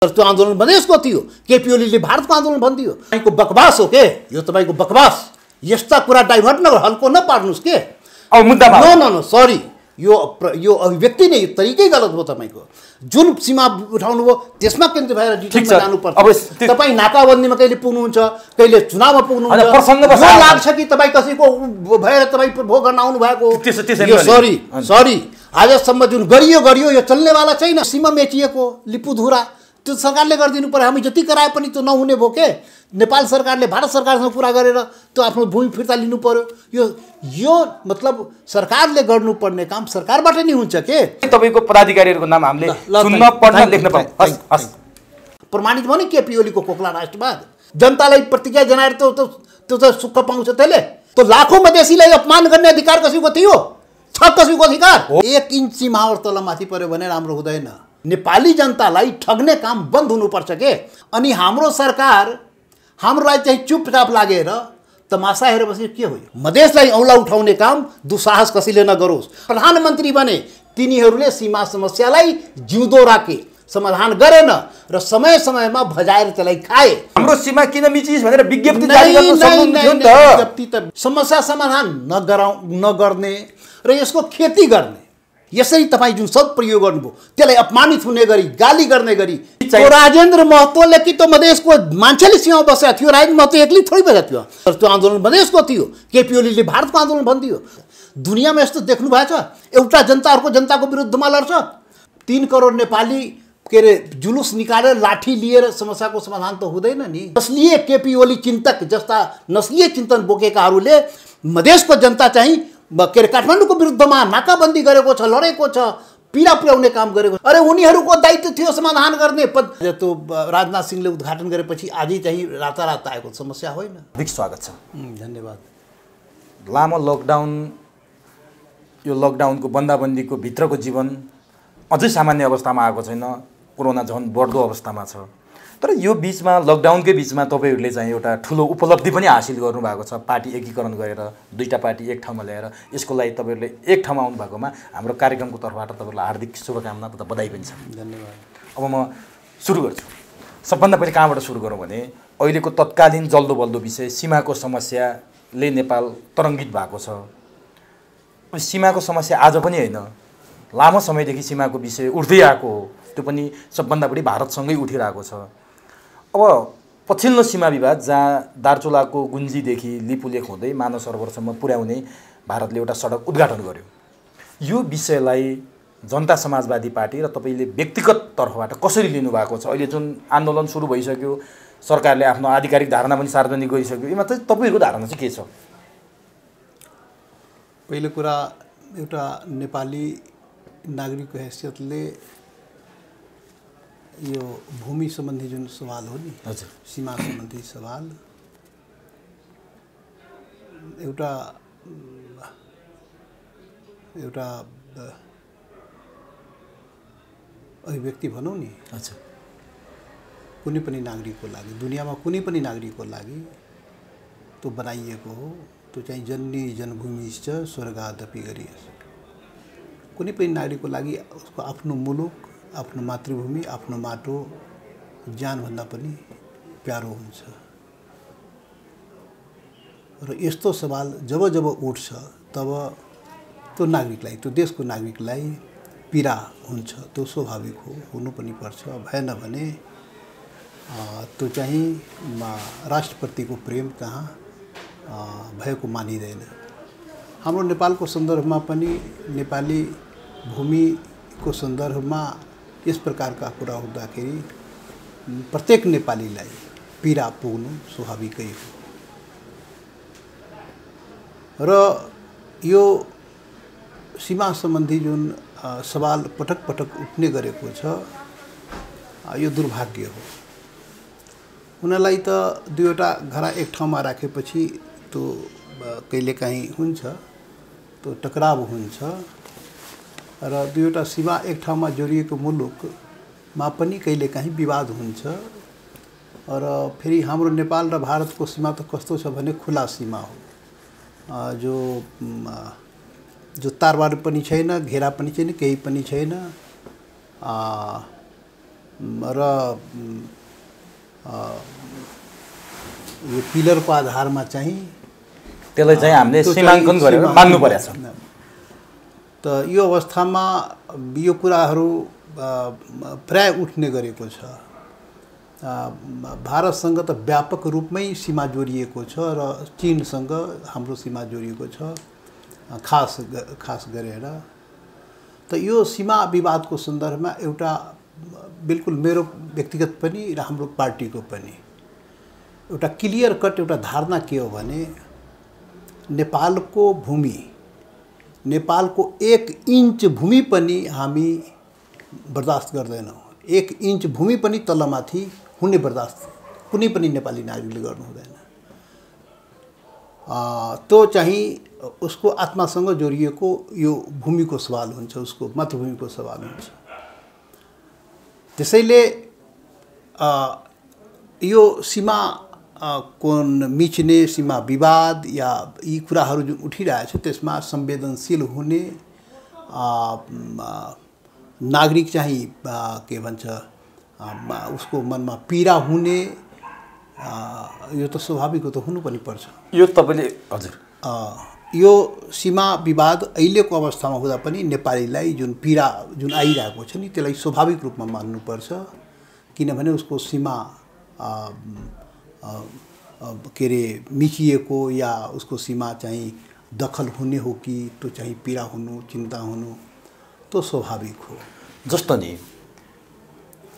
तर त्यो आन्दोलन मधेसको थियो। केपी ओलीले भारतको आन्दोलन भनिदियो। तपाईँको बकवास हो के यो, तपाईँको बकवास। यस्ता कुरा डाइभर्ट नगर, हल्को नपार्नुहोस् के। अब मुद्दामा नो सरी, यो अभिव्यक्ति नै तरिकै गलत हो। तपाईँको जुन सीमा उठाउनु भयो त्यसमा केन्द्र भएर डिटेलमा जानुपर्छ। तपाईँ नाकाबन्दीमा कहिले पुग्नुहुन्छ, कहिले चुनावमा पुग्नुहुन्छ, यो लाग्छ कि तपाईँ कसैको भएर तपाईँ भोग गर्न आउनु भएको। सरी, आजसम्म जुन गरियो यो चल्नेवाला छैन। सीमा मेचिएको लिपुधुरा त्यो सरकारले गरिदिनु पर्यो। हामी जति कराए पनि त्यो नहुने भयो के। नेपाल सरकारले भारत सरकारसँग कुरा गरेर त्यो आफ्नो भूमि फिर्ता लिनु पर्यो। यो मतलब सरकारले गर्नुपर्ने काम सरकारबाट नै हुन्छ के। तपाईँको पदाधिकारीहरूको नाम हामीले सुन्न पढ्न लेख्न पाऊँ। प्रमाणित भयो नि केपी ओलीको खोक्ला राष्ट्रवाद। जनतालाई प्रतिज्ञा जनाएर त्यो त सुख पाउँछ त्यसले। त्यो लाखौँ मधेसीलाई अपमान गर्ने अधिकार कसैको थियो? छ कसैको अधिकार? 1 इन्च सीमावर तल माथि पर्यो भने राम्रो हुँदैन। नेपाली जनतालाई ठग्ने काम बन्द हुनुपर्छ के। अनि हाम्रो सरकार हाम्रोलाई चाहिँ चुपचाप लागेर तमासा हेरेर बसेर के हो? मधेसलाई औँला उठाउने काम दुस्साहस कसैले नगरोस्। प्रधानमन्त्री बने तिनीहरूले सीमा समस्यालाई जिउँदो राखे, समाधान गरेन र समय समयमा भजाएर त्यसलाई खाए। हाम्रो सीमा किन मिचिस भनेर विज्ञप्ति जारी गर्न सक्नुहुन्थ्यो नि त। समस्या समाधान नगर्ने र यसको खेती गर्ने, यसरी तपाईँ जुन शब्द प्रयोग गर्नुभयो त्यसलाई अपमानित हुने गरी गाली गर्ने गरी। राजेन्द्र महतोले कि त्यो मधेसको मान्छेले सीमा बसेको थियो, राजेन्द्र महतो एक्लै थोरै बसेको थियो। तर त्यो आन्दोलन मधेसको थियो। केपी ओलीले भारतको आन्दोलन भनिदियो। दुनियाँमा यस्तो देख्नु भएको छ? एउटा जनता अर्को जनताको विरुद्धमा लड्छ। 3 करोड नेपाली के अरे जुलुस निकालेर लाठी लिएर समस्याको समाधान त हुँदैन नि। नस्लीय केपी ओली चिन्तक जस्ता नस्लीय चिन्तन बोकेकाहरूले मधेसको जनता चाहिँ के अरे काठमाडौँको विरुद्धमा नाकाबन्दी गरेको छ, लडेको छ, पीडा पुर्याउने काम गरेको। अरे उनीहरूको दायित्व थियो समाधान गर्ने। त्यो राजनाथ सिंहले उद्घाटन गरेपछि आजै चाहिँ रातारात आएको समस्या होइन। हार्दिक स्वागत छ। धन्यवाद। लामो लकडाउन, यो लकडाउनको बन्दाबन्दीको भित्रको जीवन अझै सामान्य अवस्थामा आएको छैन। कोरोना झन् बढ्दो अवस्थामा छ। तर यो बिचमा लकडाउनकै बिचमा तपाईँहरूले चाहिँ एउटा ठुलो उपलब्धि पनि हासिल गर्नुभएको छ। पार्टी एकीकरण गरेर 2टा पार्टी एक ठाउँमा ल्याएर यसको लागि तपाईँहरूले एक ठाउँमा आउनु भएकोमा हाम्रो कार्यक्रमको तर्फबाट तपाईँहरूलाई हार्दिक शुभकामना तथा बधाई पनि छ। धन्यवाद। अब म सुरु गर्छु। सबभन्दा पहिले कहाँबाट सुरु गरौँ भने अहिलेको तत्कालीन जल्दो बल्दो विषय सीमाको समस्याले नेपाल तरङ्गित भएको छ। सीमाको समस्या आज पनि होइन, लामो समयदेखि सीमाको विषय उठ्दै आएको हो। त्यो पनि सबभन्दा बढी भारतसँगै उठिरहेको छ। अब पछिल्लो सीमा विवाद जहाँ दार्चुलाको गुन्जीदेखि लिपुलेख हुँदै मानव सरोवरसम्म पुर्याउने भारतले एउटा सडक उद्घाटन गर्यो। यो विषयलाई जनता समाजवादी पार्टी र तपाईँले व्यक्तिगत तर्फबाट कसरी लिनुभएको छ? अहिले जुन आन्दोलन सुरु भइसक्यो, सरकारले आफ्नो आधिकारिक धारणा पनि सार्वजनिक गरिसक्यो, यसमा चाहिँ तपाईँहरूको धारणा चाहिँ के छ? पहिलो कुरा, एउटा नेपाली नागरिकको हैसियतले यो भूमि सम्बन्धी जुन सवाल हो नि, हजुर, सीमा सम्बन्धी सवाल एउटा अभिव्यक्ति भनौँ नि। अच्छा, कुनै पनि नागरिकको लागि, दुनियाँमा कुनै पनि नागरिकको लागि त्यो बनाइएको हो। त्यो चाहिँ जन्नी जन्मभूमिश्च स्वर्गादपि गरीयसी। कुनै पनि नागरिकको लागि उसको आफ्नो मुलुक, आफ्नो मातृभूमि, आफ्नो माटो ज्यानभन्दा पनि प्यारो हुन्छ। र यस्तो सवाल जब जब उठ्छ तब त्यो नागरिकलाई, त्यो देशको नागरिकलाई पीडा हुन्छ। त्यो स्वाभाविक हो, हुनु पनि पर्छ। भएन भने त्यो चाहिँ राष्ट्रप्रतिको प्रेम कहाँ भएको मानिँदैन। हाम्रो नेपालको सन्दर्भमा पनि नेपाली भूमिको सन्दर्भमा यस प्रकारका कुरा हुँदाखेरि प्रत्येक नेपालीलाई पीडा पुग्नु स्वाभाविकै हो। र यो सीमा सम्बन्धी जुन सवाल पटक पटक उठ्ने गरेको छ, यो दुर्भाग्य हो। उनीहरूलाई त 2वटा घरा एक ठाउँमा राखेपछि त्यो कहिलेकाहीँ हुन्छ, त्यो टकराव हुन्छ। र 2वटा सीमा एक ठाउँमा जोडिएको मुलुकमा पनि कहिलेकाहीँ विवाद हुन्छ। र फेरि हाम्रो नेपाल र भारतको सीमा त कस्तो छ भने खुला सीमा हो, जो तारबार पनि छैन, घेरा पनि छैन, केही पनि छैन। र यो पिलरको आधारमा चाहिँ त्यसलाई चाहिँ हामीले त्यो सीमाङ्कन चाहिँ गरेर सीमा- मान्नु परेको छ। त यो अवस्थामा यो कुराहरू प्राय उठ्ने गरेको छ। भारतसँग त व्यापक रूपमै सीमा जोडिएको छ र चीनसँग हाम्रो सीमा जोडिएको छ खास गरेर। त यो सीमा विवादको सन्दर्भमा एउटा बिल्कुल मेरो व्यक्तिगत पनि र हाम्रो पार्टीको पनि एउटा क्लियर कट एउटा धारणा के हो भने नेपालको भूमि, नेपालको 1 इन्च भूमि पनि हामी बर्दाश्त गर्दैनौँ। 1 इन्च भूमि पनि तलमाथि हुने बर्दाश्त कुनै पनि नेपाली नागरिकले गर्नु हुँदैन। त्यो चाहिँ उसको आत्मासँग जोडिएको यो भूमिको सवाल हुन्छ, उसको मातृभूमिको सवाल हुन्छ। त्यसैले यो सीमा कोन मिच्ने, सीमा विवाद या यी कुराहरू जुन उठिरहेछ त्यसमा संवेदनशील हुने नागरिक चाहिँ के भन्छ उसको मनमा पीडा हुने यो त स्वाभाविक हो, त हुनु पनि पर्छ। यो तपाईँले हजुर यो सीमा विवाद अहिलेको अवस्थामा हुँदा पनि नेपालीलाई जुन पीडा जुन आइरहेको छ नि त्यसलाई स्वाभाविक रूपमा मान्नुपर्छ। किनभने उसको सीमा के अरे मिचिएको या उसको सीमा चाहिँ दखल हुने हो कि त्यो चाहिँ पीडा हुनु, चिन्ता हुनु त्यो स्वाभाविक हो। जस्तो नि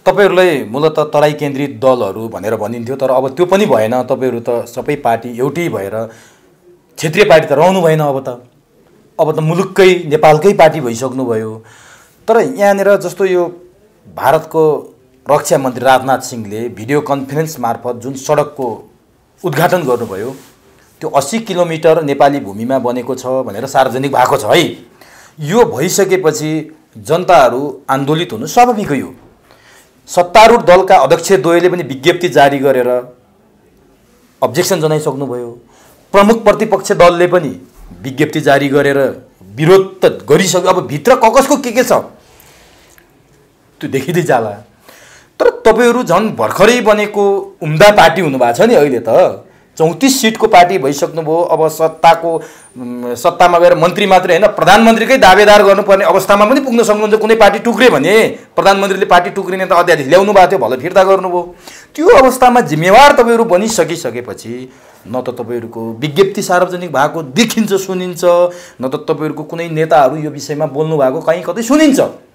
तपाईँहरूलाई मूलतः तराई केन्द्रित दलहरू भनेर भनिन्थ्यो, तर अब त्यो पनि भएन। तपाईँहरू त सबै पार्टी एउटै भएर क्षेत्रीय पार्टी त रहनु भएन। अब त मुलुककै नेपालकै पार्टी भइसक्नुभयो। तर यहाँनिर जस्तो यो भारतको रक्षा मन्त्री राजनाथ सिंहले भिडियो कन्फरेन्स मार्फत जुन सडकको उद्घाटन गर्नुभयो त्यो 80 किलोमिटर नेपाली भूमिमा बनेको छ भनेर सार्वजनिक भएको छ है। यो भइसकेपछि जनताहरू आन्दोलित हुनु स्वाभाविकै हो। सत्तारूढ दलका अध्यक्ष द्वयले पनि विज्ञप्ति जारी गरेर अब्जेक्सन जनाइसक्नुभयो। प्रमुख प्रतिपक्ष दलले पनि विज्ञप्ति जारी गरेर विरोध त गरिसक्यो। अब भित्र ककसको के छ त्यो देखिँदै जाला। तर तपाईँहरू झन् भर्खरै बनेको उम्दा पार्टी हुनुभएको छ नि। अहिले त 34 सिटको पार्टी भइसक्नुभयो। अब सत्तामा गएर मन्त्री मात्रै होइन प्रधानमन्त्रीकै दावेदार गर्नुपर्ने अवस्थामा पनि पुग्न सक्नुहुन्छ। कुनै पार्टी टुक्रे भने प्रधानमन्त्रीले पार्टी टुक्रिने त अध्यादेश ल्याउनु भएको थियो, भल फिर्ता गर्नुभयो। त्यो अवस्थामा जिम्मेवार तपाईँहरू बनिसकिसकेपछि न त तपाईँहरूको विज्ञप्ति सार्वजनिक भएको देखिन्छ सुनिन्छ, न त तपाईँहरूको कुनै नेताहरू यो विषयमा बोल्नु भएको कहीँ कतै सुनिन्छ।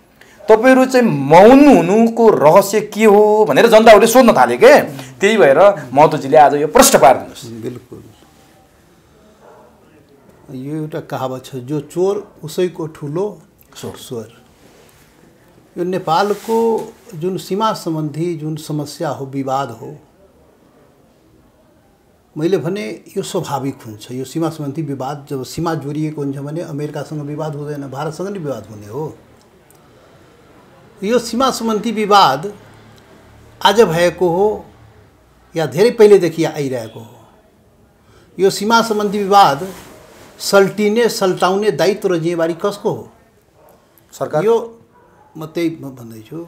तपाईँहरू चाहिँ मौन हुनुको रहस्य के हो भनेर जनताहरूले सोध्न थाले के। त्यही भएर महतोजीले आज यो प्रश्न पारिदिनुहोस्। बिल्कुल, यो एउटा कहावत छ, जो चोर उसैको ठुलो स्वर। यो नेपालको जुन सीमा सम्बन्धी जुन समस्या हो, विवाद हो, मैले भने यो स्वाभाविक हुन्छ। यो सीमा सम्बन्धी विवाद जब सीमा जोडिएको हुन्छ भने अमेरिकासँग विवाद हुँदैन, भारतसँग नै विवाद हुने हो। यो सीमा सम्बन्धी विवाद आज भएको हो या धेरै पहिलेदेखि आइरहेको हो। यो सीमा सम्बन्धी विवाद सल्टिने सल्टाउने दायित्व र जिम्मेवारी कसको हो? सरकार। यो म त्यही भन्दैछु,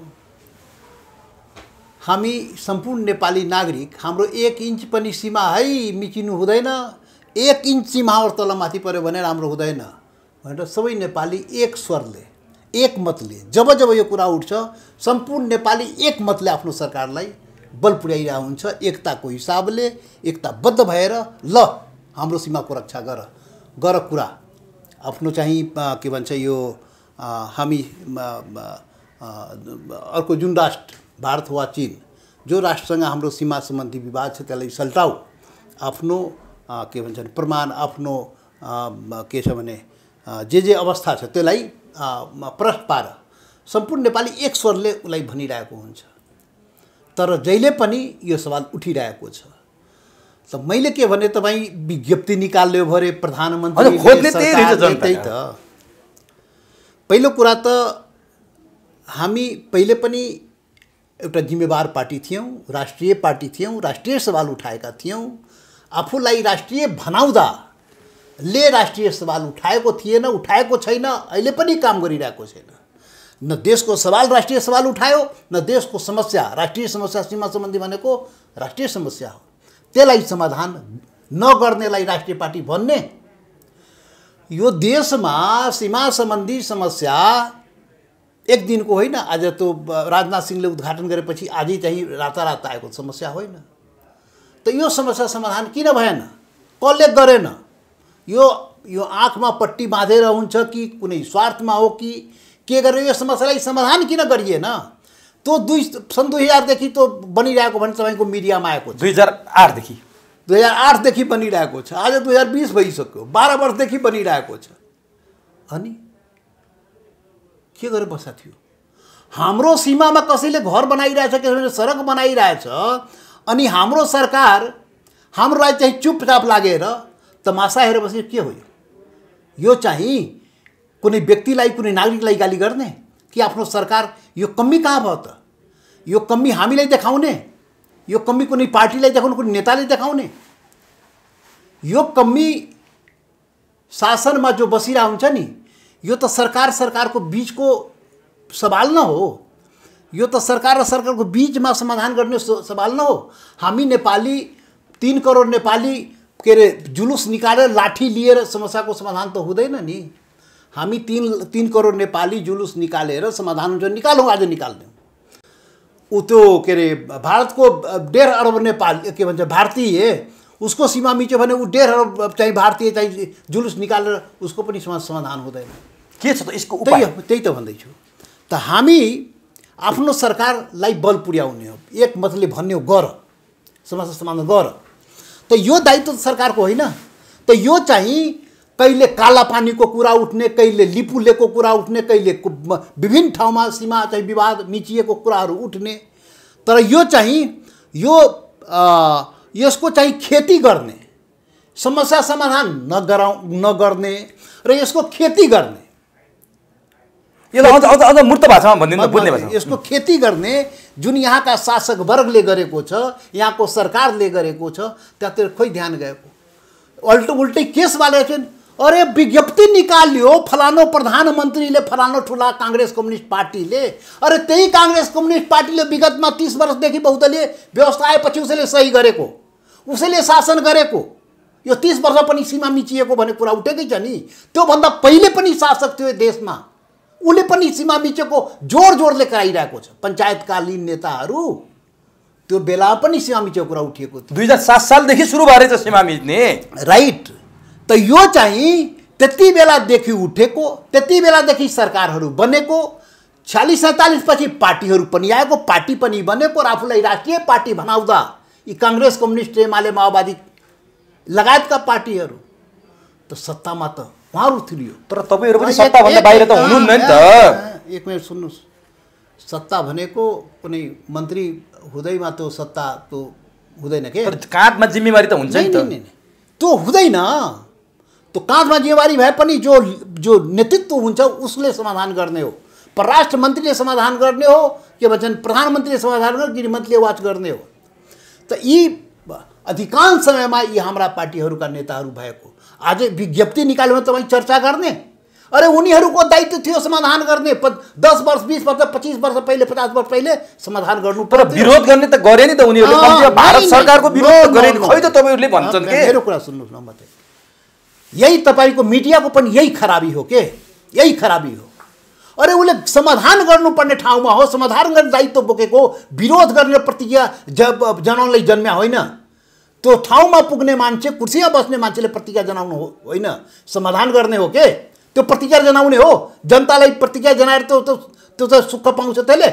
हामी सम्पूर्ण नेपाली नागरिक, हाम्रो 1 इन्च पनि सीमा है मिचिनु हुँदैन, 1 इन्च सीमाहरू तलमाथि पऱ्यो भने राम्रो हुँदैन भनेर सबै नेपाली एक स्वरले, एक मतले जब जब यो कुरा उठ्छ सम्पूर्ण नेपाली एक मतले आफ्नो सरकारलाई बल पुर्याइरहेको हुन्छ। एकताको हिसाबले एकताबद्ध भएर ल हाम्रो सीमाको रक्षा गर कुरा आफ्नो चाहिँ के भन्छ यो हामी अर्को जुन राष्ट्र भारत वा चीन जो राष्ट्रसँग हाम्रो सीमा सम्बन्धी विवाद छ त्यसलाई सल्टाऊ, आफ्नो के भन्छन् प्रमाण, आफ्नो के छ भने जे अवस्था छ त्यसलाई प्रश्न पार सम्पूर्ण नेपाली एक स्वरले उसलाई भनिरहेको हुन्छ। तर जहिले पनि यो सवाल उठिरहेको छ। त मैले के भने तपाईँ विज्ञप्ति निकाल्यो भरे प्रधानमन्त्री त्यही त पहिलो कुरा त हामी पहिले पनि एउटा जिम्मेवार पार्टी थियौँ, राष्ट्रिय पार्टी थियौँ, राष्ट्रिय सवाल उठाएका थियौँ। आफूलाई राष्ट्रिय भनाउँदा ले राष्ट्रिय सवाल उठाएको थिएन, उठाएको छैन, अहिले पनि काम गरिरहेको छैन। न देशको सवाल राष्ट्रिय सवाल उठायो, न देशको समस्या राष्ट्रिय समस्या सीमा सम्बन्धी भनेको राष्ट्रिय समस्या हो, त्यसलाई समाधान नगर्नेलाई राष्ट्रिय पार्टी भन्ने। यो देशमा सीमा सम्बन्धी समस्या एक दिनको होइन। आज त राजनाथ सिंहले उद्घाटन गरेपछि आजै चाहिँ रातारात आएको समस्या होइन। त यो समस्या समाधान किन भएन, कसले गरेन? यो आँखमा पट्टी बाँधेर हुन्छ कि कुनै स्वार्थमा हो कि के गरेर यो समस्यालाई समाधान किन गरिएन? त्यो सन् 2000 देखि त बनिरहेको भने तपाईँको मिडियामा आएको छ। 2008 देखि बनिरहेको छ। आज 2020 भइसक्यो, 12 वर्षदेखि बनिरहेको छ। अनि के गरेर बस्दा थियो? हाम्रो सीमामा कसैले घर बनाइरहेछ, कसैले सडक बनाइरहेछ, अनि हाम्रो सरकार हाम्रोलाई चाहिँ चुपचाप लागेर तमासा हेरेर बसेको के हो? यो चाहिँ कुनै व्यक्तिलाई, कुनै नागरिकलाई गाली गर्ने कि आफ्नो सरकार? यो कमी कहाँ भयो त? यो कमी हामीलाई देखाउने, यो कमी कुनै पार्टीलाई देखाउने, कुनै नेताले देखाउने? यो कमी शासनमा जो बसिरहेको हुन्छ नि, यो त सरकारको बीचको सवाल न हो। यो त सरकार र सरकारको बीचमा समाधान गर्ने सवाल न हो। हामी नेपाली 3 करोड नेपाली के अरे जुलुस निकालेर लाठी लिएर समस्याको समाधान त हुँदैन नि। हामी 3 करोड नेपाली जुलुस निकालेर समाधान हुन्छ, निकालौँ, आज निकाल्यौँ। ऊ त्यो के अरे भारतको 1.5 अरब नेपाल के भन्छ भारतीय, उसको सीमा मिच्यो भने ऊ 1.5 अरब चाहिँ भारतीय चाहिँ जुलुस निकालेर उसको पनि समाधान हुँदैन। के छ त यसको उपाय? त्यही त भन्दैछु। त हामी आफ्नो सरकारलाई बल पुर्याउने हो, एक मतले भन्ने हो गर, समस्या समाधान गर। त यो दायित्व त सरकारको होइन। त यो चाहिँ कहिले काला पानीको कुरा उठ्ने, कहिले लिपुलेको कुरा उठ्ने, कहिले विभिन्न ठाउँमा सीमा चाहिँ विवाद मिचिएको कुराहरू उठ्ने। तर यो चाहिँ यसको चाहिँ खेती गर्ने, समस्या समाधान नगर्ने र यसको खेती गर्ने, यसलाई अझ मूर्त भाषामा भनिदिनु, बुझ्ने भाषामा यसको खेती गर्ने जुन यहाँका शासक वर्गले गरेको छ, यहाँको सरकारले गरेको छ, त्यहाँतिर खोइ ध्यान गएको। उल्टै केस बालेको छन्। अरे विज्ञप्ति निकाल्यो फलानो प्रधानमन्त्रीले, फलानो ठुला काङ्ग्रेस कम्युनिस्ट पार्टीले। अरे त्यही काङ्ग्रेस कम्युनिस्ट पार्टीले विगतमा 30 वर्षदेखि बहुदलीय व्यवस्था आएपछि उसले सही गरेको, उसले शासन गरेको। यो 30 वर्ष पनि सीमा मिचिएको भन्ने कुरा उठेकै छ नि। त्योभन्दा पहिले पनि शासक थियो देशमा, उसले पनि सीमा मिचेको जोडले कराइरहेको छ। पञ्चायतकालीन नेताहरू त्यो बेला पनि सीमा मिचेको कुरा उठिएको थियो। 2007 सालदेखि सुरु भएर छ सीमा मिच्ने, राइट। त यो चाहिँ त्यति बेलादेखि उठेको, त्यति बेलादेखि सरकारहरू बनेको, 46-47 पछि पार्टीहरू पनि आएको, पार्टी पनि बनेको र आफूलाई राष्ट्रिय पार्टी बनाउँदा यी काङ्ग्रेस, कम्युनिस्ट, एमाले, माओवादी लगायतका पार्टीहरू त सत्तामा त उहाँहरू थियो। तर तपाईँहरू पनि सत्ताभन्दा बाहिर त हुनुहुन्न नि त। एक मिनट सुन्नुहोस्, सत्ता भनेको कुनै मन्त्री हुँदैमा त्यो सत्ता त्यो हुँदैन के? काँधमा जिम्मेवारी त हुन्छ नि त। त्यो हुँदैन। त्यो काँधमा जिम्मेवारी भए पनि जो नेतृत्व हुन्छ उसले समाधान गर्ने हो। परराष्ट्र मन्त्रीले समाधान गर्ने हो, के भन्छन् प्रधानमन्त्रीले समाधान गर्ने, गृहमन्त्रीले वाच गर्ने हो। त यी अधिकांश समयमा यी हाम्रा पार्टीहरूका नेताहरू भएको। आज विज्ञप्ति निकाल्यो भने तपाईँ चर्चा गर्ने? अरे उनीहरूको दायित्व थियो समाधान गर्ने। 10 वर्ष, 20 वर्ष, 25 वर्ष पहिले, 50 वर्ष पहिले समाधान गर्नु। तर विरोध गर्ने त गरे नि त उनीहरूले। कम्ती भारत सरकारको विरोध त गरे नि। खै त तपाईँहरूले भन्छन् के? मेरो कुरा सुन्नुहोस् न मात्रै। यही तपाईँको मिडियाको पनि यही खराबी हो के? यही खराबी हो। अरे उसले समाधान गर्नुपर्ने ठाउँमा हो, समाधान गर्ने दायित्व बोकेको, विरोध गर्ने प्रतिक्रिया जनाउनलाई जन्म्या होइन। त्यो ठाउँमा पुग्ने मान्छे, कुर्सीमा बस्ने मान्छेले प्रतिक्रिया जनाउनु होइन, समाधान गर्ने हो के? त्यो प्रतिक्रिया जनाउने हो। जनतालाई प्रतिक्रिया जनाएर त्यो त सुख पाउँछ त्यसले।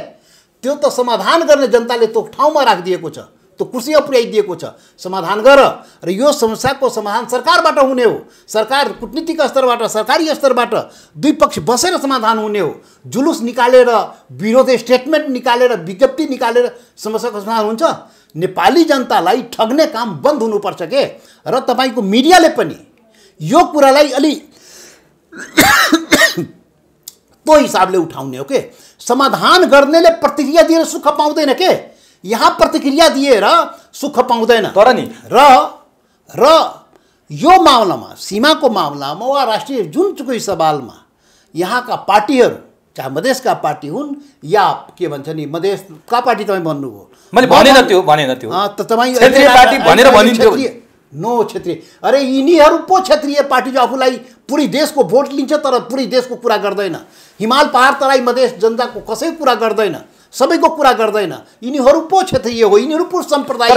त्यो त समाधान गर्ने जनताले त्यो ठाउँमा राखिदिएको छ, त्यो कुर्सीमा पुर्याइदिएको छ। समाधान गर। र यो समस्याको समाधान सरकारबाट हुने हो। सरकार कूटनीतिक स्तरबाट, सरकारी स्तरबाट दुई पक्ष बसेर समाधान हुने हो। जुलुस निकालेर, विरोध स्टेटमेन्ट निकालेर, विज्ञप्ति निकालेर समस्याको समाधान हुन्छ? नेपाली जनतालाई ठग्ने काम बन्द हुनुपर्छ के? र तपाईँको मिडियाले पनि यो कुरालाई अलि त्यो हिसाबले उठाउने हो के? समाधान गर्नेले प्रतिक्रिया दिएर सुख पाउँदैन के? यहाँ प्रतिक्रिया दिएर सुख पाउँदैन। तर नि र यो मामलामा, सीमाको मामलामा वा राष्ट्रिय जुनसुकै सवालमा यहाँका पार्टीहरू चाहे मधेसका पार्टी हुन् या के भन्छ नि मधेसका पार्टी तपाईँ भन्नुभयो, मैले भनेन त्यो त तपाईँ क्षेत्रीय पार्टी भनेर भनिन्थ्यो। नो क्षेत्रीय, अरे यिनीहरू पो क्षेत्रीय पार्टी जो आफूलाई पुरै देशको भोट लिन्छ तर पुरै देशको कुरा गर्दैन, हिमाल पहाड तराई मधेस जनताको कसैको कुरा गर्दैन, सबैको कुरा गर्दैन, यिनीहरू पो क्षेत्रीय हो, यिनीहरू पो सम्प्रदाय,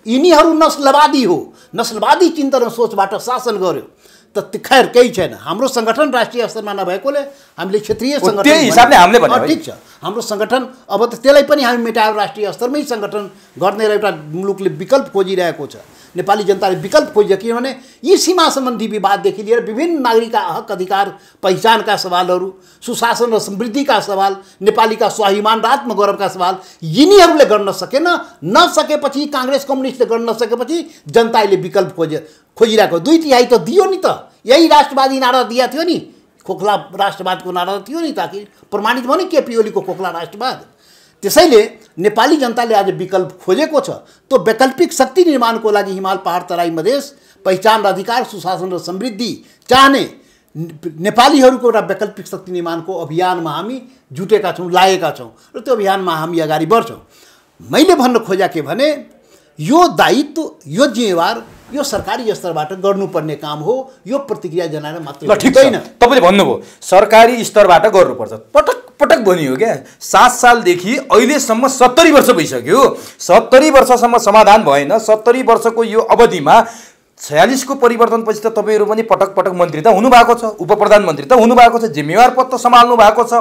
यिनीहरू नस्लवादी हो, नस्लवादी चिन्तन सोचबाट शासन गर्यो। त खैर केही छैन, हाम्रो सङ्गठन राष्ट्रिय स्तरमा नभएकोले हामीले क्षेत्रीय सङ्गठन त्यही हिसाबले हामीले भने ठिक छ, हाम्रो सङ्गठन अब त त्यसलाई पनि हामी मेटाएर राष्ट्रिय स्तरमै सङ्गठन गर्ने एउटा मुलुकले विकल्प खोजिरहेको छ। नेपाली जनताले विकल्प खोज्यो, किनभने यी सीमा सम्बन्धी विवाददेखि लिएर विभिन्न नागरिकका हक अधिकार पहिचानका सवालहरू, सुशासन र समृद्धिका सवाल, नेपालीका स्वाभिमान र आत्मगौरवका सवाल यिनीहरूले गर्न सकेन, नसकेपछि काङ्ग्रेस कम्युनिस्टले गर्न नसकेपछि जनताले विकल्प खोजिरहेको। 2/3 त दियो नि त, यही राष्ट्रवादी नारा दिया थियो नि, खोखला राष्ट्रवादको नारा थियो नि, ताकि प्रमाणित भयो नि केपी ओलीको खोखला राष्ट्रवाद। त्यसैले नेपाली जनताले आज विकल्प खोजेको छ, त्यो वैकल्पिक शक्ति निर्माणको लागि हिमाल पहाड तराई मधेस पहिचान र अधिकार सुशासन र समृद्धि चाहने नेपालीहरूको एउटा वैकल्पिक शक्ति निर्माणको अभियानमा हामी जुटेका छौँ, लागेका छौँ र त्यो अभियानमा हामी अगाडि बढ्छौँ। मैले भन्न खोजा के भने यो दायित्व, यो जिम्मेवार यो सरकारी स्तरबाट गर्नुपर्ने काम हो, यो प्रतिक्रिया जनाएर मात्र हुँदैन। तपाईँले भन्नुभयो सरकारी स्तरबाट गर्नुपर्छ, पटक पटक भनियो क्या। 7 सालदेखि अहिलेसम्म 70 वर्ष भइसक्यो, 70 वर्षसम्म समाधान भएन। 70 वर्षको यो अवधिमा 46 को परिवर्तनपछि त तपाईँहरू पनि पटक पटक मन्त्री त हुनुभएको छ, उप प्रधानमन्त्री त हुनुभएको छ, जिम्मेवार पद त सम्हाल्नु भएको छ।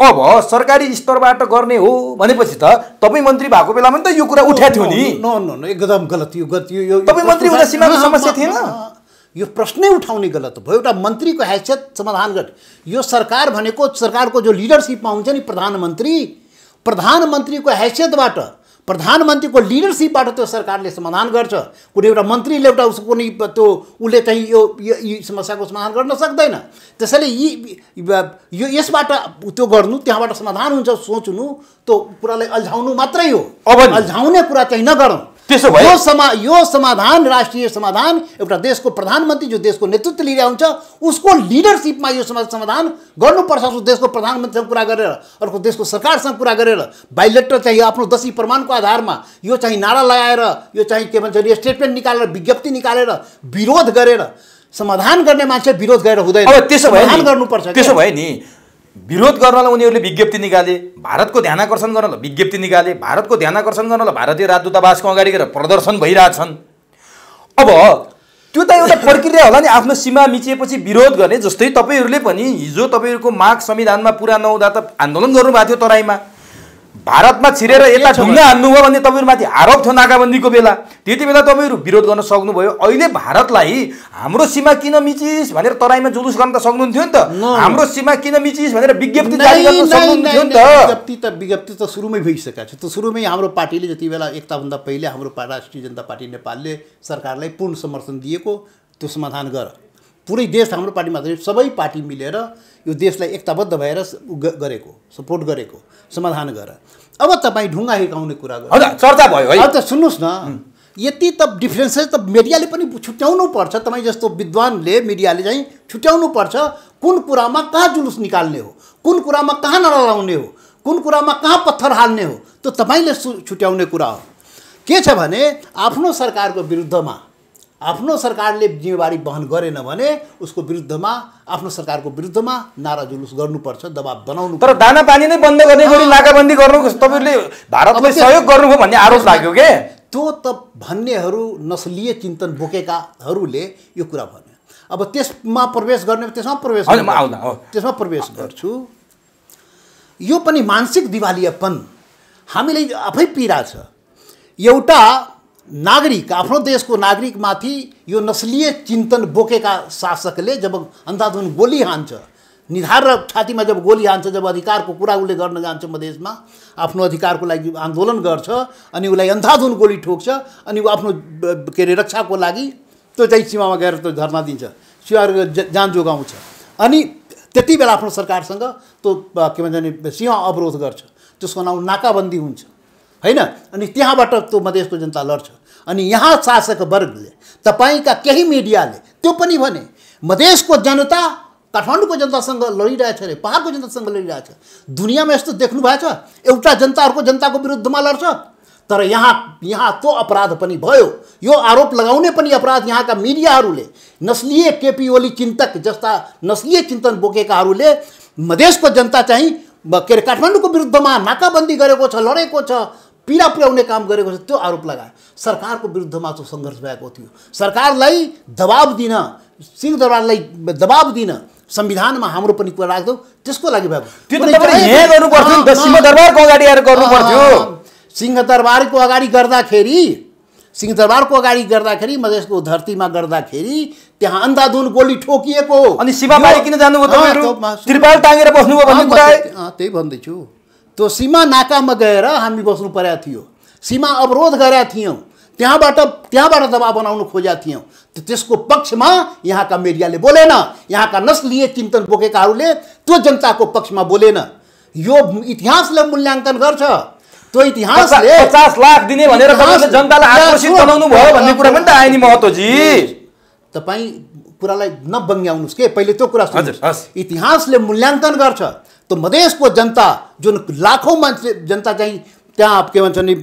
अब सरकारी स्तरबाट गर्ने हो भनेपछि त तपाईँ मन्त्री भएको बेलामा त यो कुरा उठाएको थियो नि। नो एकदम गलत, यो तपाईँ मन्त्री हुँदा सीमाको समस्या थिएन, यो प्रश्नै उठाउने गलत भयो। एउटा मन्त्रीको हैसियत समाधान गर्ने, यो सरकार भनेको सरकारको जो लिडरसिपमा हुन्छ नि प्रधानमन्त्रीको हैसियतबाट, प्रधानमन्त्रीको लिडरसिपबाट त्यो सरकारले समाधान गर्छ। कुनै एउटा मन्त्रीले एउटा उसको कुनै त्यो उसले चाहिँ यो समस्याको समाधान गर्न सक्दैन। त्यसैले यो यसबाट त्यो गर्नु, त्यहाँबाट समाधान हुन्छ सोच्नु, त्यो कुरालाई अल्झाउनु मात्रै हो। अल्झाउने कुरा चाहिँ नगरौँ। त्यसो भए यो समाधान, राष्ट्रिय समाधान एउटा देशको प्रधानमन्त्री जो देशको नेतृत्व लिइरहेको हुन्छ उसको लिडरसिपमा यो समाधान गर्नुपर्छ। उस देशको प्रधानमन्त्रीसँग कुरा गरेर, अर्को देशको सरकारसँग कुरा गरेर, बाइलेटर चाहिँ आफ्नो दसी प्रमाणको आधारमा यो चाहिँ नारा लगाएर, यो चाहिँ के भन्छ स्टेटमेन्ट निकालेर, विज्ञप्ति निकालेर विरोध गरेर समाधान गर्ने मान्छे विरोध गरेर हुँदैन। अब त्यसो भए गर्नुपर्छ। त्यसो भए नि विरोध गर्नलाई उनीहरूले विज्ञप्ति निकाले, भारतको ध्यानाकर्षण गर्नलाई विज्ञप्ति निकाले, भारतको ध्यानाकर्षण गर्नलाई भारतीय राजदूतावासको अगाडि गएर प्रदर्शन भइरहेछन्। अब त्यो त एउटा प्रक्रिया होला नि, आफ्नो सीमा मिचिएपछि विरोध गर्ने। जस्तै तपाईँहरूले पनि हिजो तपाईँहरूको माग संविधानमा पुरा नहुँदा त आन्दोलन गर्नुभएको थियो तराईमा, भारतमा छिरेर यता ढुङ्गा हान्नुभयो भन्ने तपाईँहरूमाथि आरोप थियो नाकाबन्दीको बेला। त्यति बेला तपाईँहरू विरोध गर्न सक्नुभयो। अहिले भारतलाई हाम्रो सीमा किन मिचिस भनेर तराईमा जुलुस गर्न त सक्नुहुन्थ्यो नि त, हाम्रो सीमा किन मिचिस भनेर विज्ञप्ति जारी गर्न सक्नुहुन्थ्यो नि त। विज्ञप्ति त सुरुमै भइसकेको छ। त्यो सुरुमै हाम्रो पार्टीले जति बेला एकताभन्दा पहिले हाम्रो राष्ट्रिय जनता पार्टी नेपालले सरकारलाई पूर्ण समर्थन दिएको, त्यो समाधान गर। पुरै देश हाम्रो पार्टी मात्रै सबै पार्टी मिलेर यो देशलाई एकताबद्ध भएर गरेको, सपोर्ट गरेको, समाधान गर। अब तपाईँ ढुङ्गा हिर्काउने कुरा गर्नु चर्चा भयो है। अब त सुन्नुहोस् न, यति त डिफ्रेन्सेस त मिडियाले पनि छुट्याउनु पर्छ। तपाईँ जस्तो विद्वानले मिडियाले चाहिँ छुट्याउनु पर्छ, कुन कुरामा कहाँ जुलुस निकाल्ने हो, कुन कुरामा कहाँ नारा लगाउने हो, कुन कुरामा कहाँ पत्थर हाल्ने हो, त्यो तपाईँले छुट्याउने कुरा हो। के छ भने आफ्नो सरकारको विरुद्धमा, आफ्नो सरकारले जिम्मेवारी वहन गरेन भने उसको विरुद्धमा, आफ्नो सरकारको विरुद्धमा नारा जुलुस गर्नुपर्छ, दबाब बनाउनु। तर दाना पानी नै बन्द गर्ने गरी नाकाबन्दी गर्नु तपाईँहरूले भारतलाई सहयोग गर्नुभयो भन्ने आरोप लाग्यो के? त्यो त भन्नेहरू नस्लीय चिन्तन बोकेकाहरूले यो कुरा भन्यो। अब त्यसमा प्रवेश गर्ने, त्यसमा प्रवेश गर्छु। यो पनि मानसिक दिवालियापन हामीलाई आफै पीडा छ। एउटा नागरिक, आफ्नो देशको नागरिकमाथि यो नस्लीय चिन्तन बोकेका शासकले जब अन्धाधुन गोली हान्छ, निधार र छातीमा जब गोली हान्छ, जब अधिकारको कुरा उसले गर्न जान्छ मधेसमा, आफ्नो अधिकारको लागि आन्दोलन गर्छ अनि उसलाई अन्धाधुन गोली ठोक्छ अनि ऊ आफ्नो के अरे रक्षाको लागि त्यो चाहिँ सीमामा गएर त्यो धर्ना दिन्छ, सिंहहरूको जान जोगाउँछ। अनि त्यति बेला आफ्नो सरकारसँग त्यो के भन्छ नि सीमा अवरोध गर्छ, त्यसको नाउँ नाकाबन्दी हुन्छ हैन। अनि त्यहाँबाट त्यो मधेसको जनता लड्छ। अनि यहाँ शासक वर्गले, तपाईँका केही मिडियाले त्यो पनि भने मधेसको जनता काठमाडौँको जनतासँग लडिरहेछ अरे, पहाडको जनतासँग लडिरहेछ। दुनियाँमा यस्तो देख्नु भएको छ, एउटा जनता अर्को जनताको विरुद्धमा लड्छ। तर यहाँ तो अपराध पनि भयो। यो आरोप लगाउने पनि अपराध यहाँका मिडियाहरूले, नस्लीय केपी ओली चिन्तक जस्ता नस्लीय चिन्तन बोकेकाहरूले मधेसको जनता चाहिँ के अरे काठमाडौँको विरुद्धमा नाकाबन्दी गरेको छ, लडेको छ, पीडा पुर्याउने काम गरेको छ, त्यो आरोप लगाए। सरकारको विरुद्धमा त सङ्घर्ष भएको थियो। सरकारलाई दबाब दिन, सिंहदरबारलाई दबाब दिन संविधानमा हाम्रो पनि कुरा राख्दौ, त्यसको लागि भएको। त्यो त तपाईले यहाँ गर्नु पर्थ्यो नि त, सिंहदरबारको अगाडि आएर गर्नु पर्थ्यो। सिंहदरबारको अगाडि गर्दाखेरि मधेसको धरतीमा गर्दाखेरि त्यहाँ अन्धाधुन गोली ठोकिएको। अनि सीमा बाहिर किन जानुभयो तपाईहरु? त्रिपाल टाँगेर बस्नुभयो भन्ने कुरा त्यही भन्दैछु। त्यो सीमा नाकामा गएर हामी बस्नु परेको थियो, सीमा अवरोध गरेका थियौँ, त्यहाँबाट दबाब बनाउन खोजेका थियौँ। त्यसको पक्षमा यहाँका मिडियाले बोलेन, यहाँका नस्लीय चिन्तन बोकेकाहरूले त्यो जनताको पक्षमा बोलेन। यो इतिहासले मूल्याङ्कन गर्छ। त्यो इतिहासले 50 लाख दिने भनेर तपाईले जनतालाई आकर्षित बनाउनु भयो भन्ने कुरा पनि त आयो नि महतोजी। तपाईँ कुरालाई नबङ्ग्याउनुस् के, पहिले त्यो कुरा सुन्नुहोस्। इतिहासले मूल्याङ्कन गर्छ। त्यो मधेसको जनता जुन लाखौँ मान्छे जनता चाहिँ त्यहाँ के भन्छ नि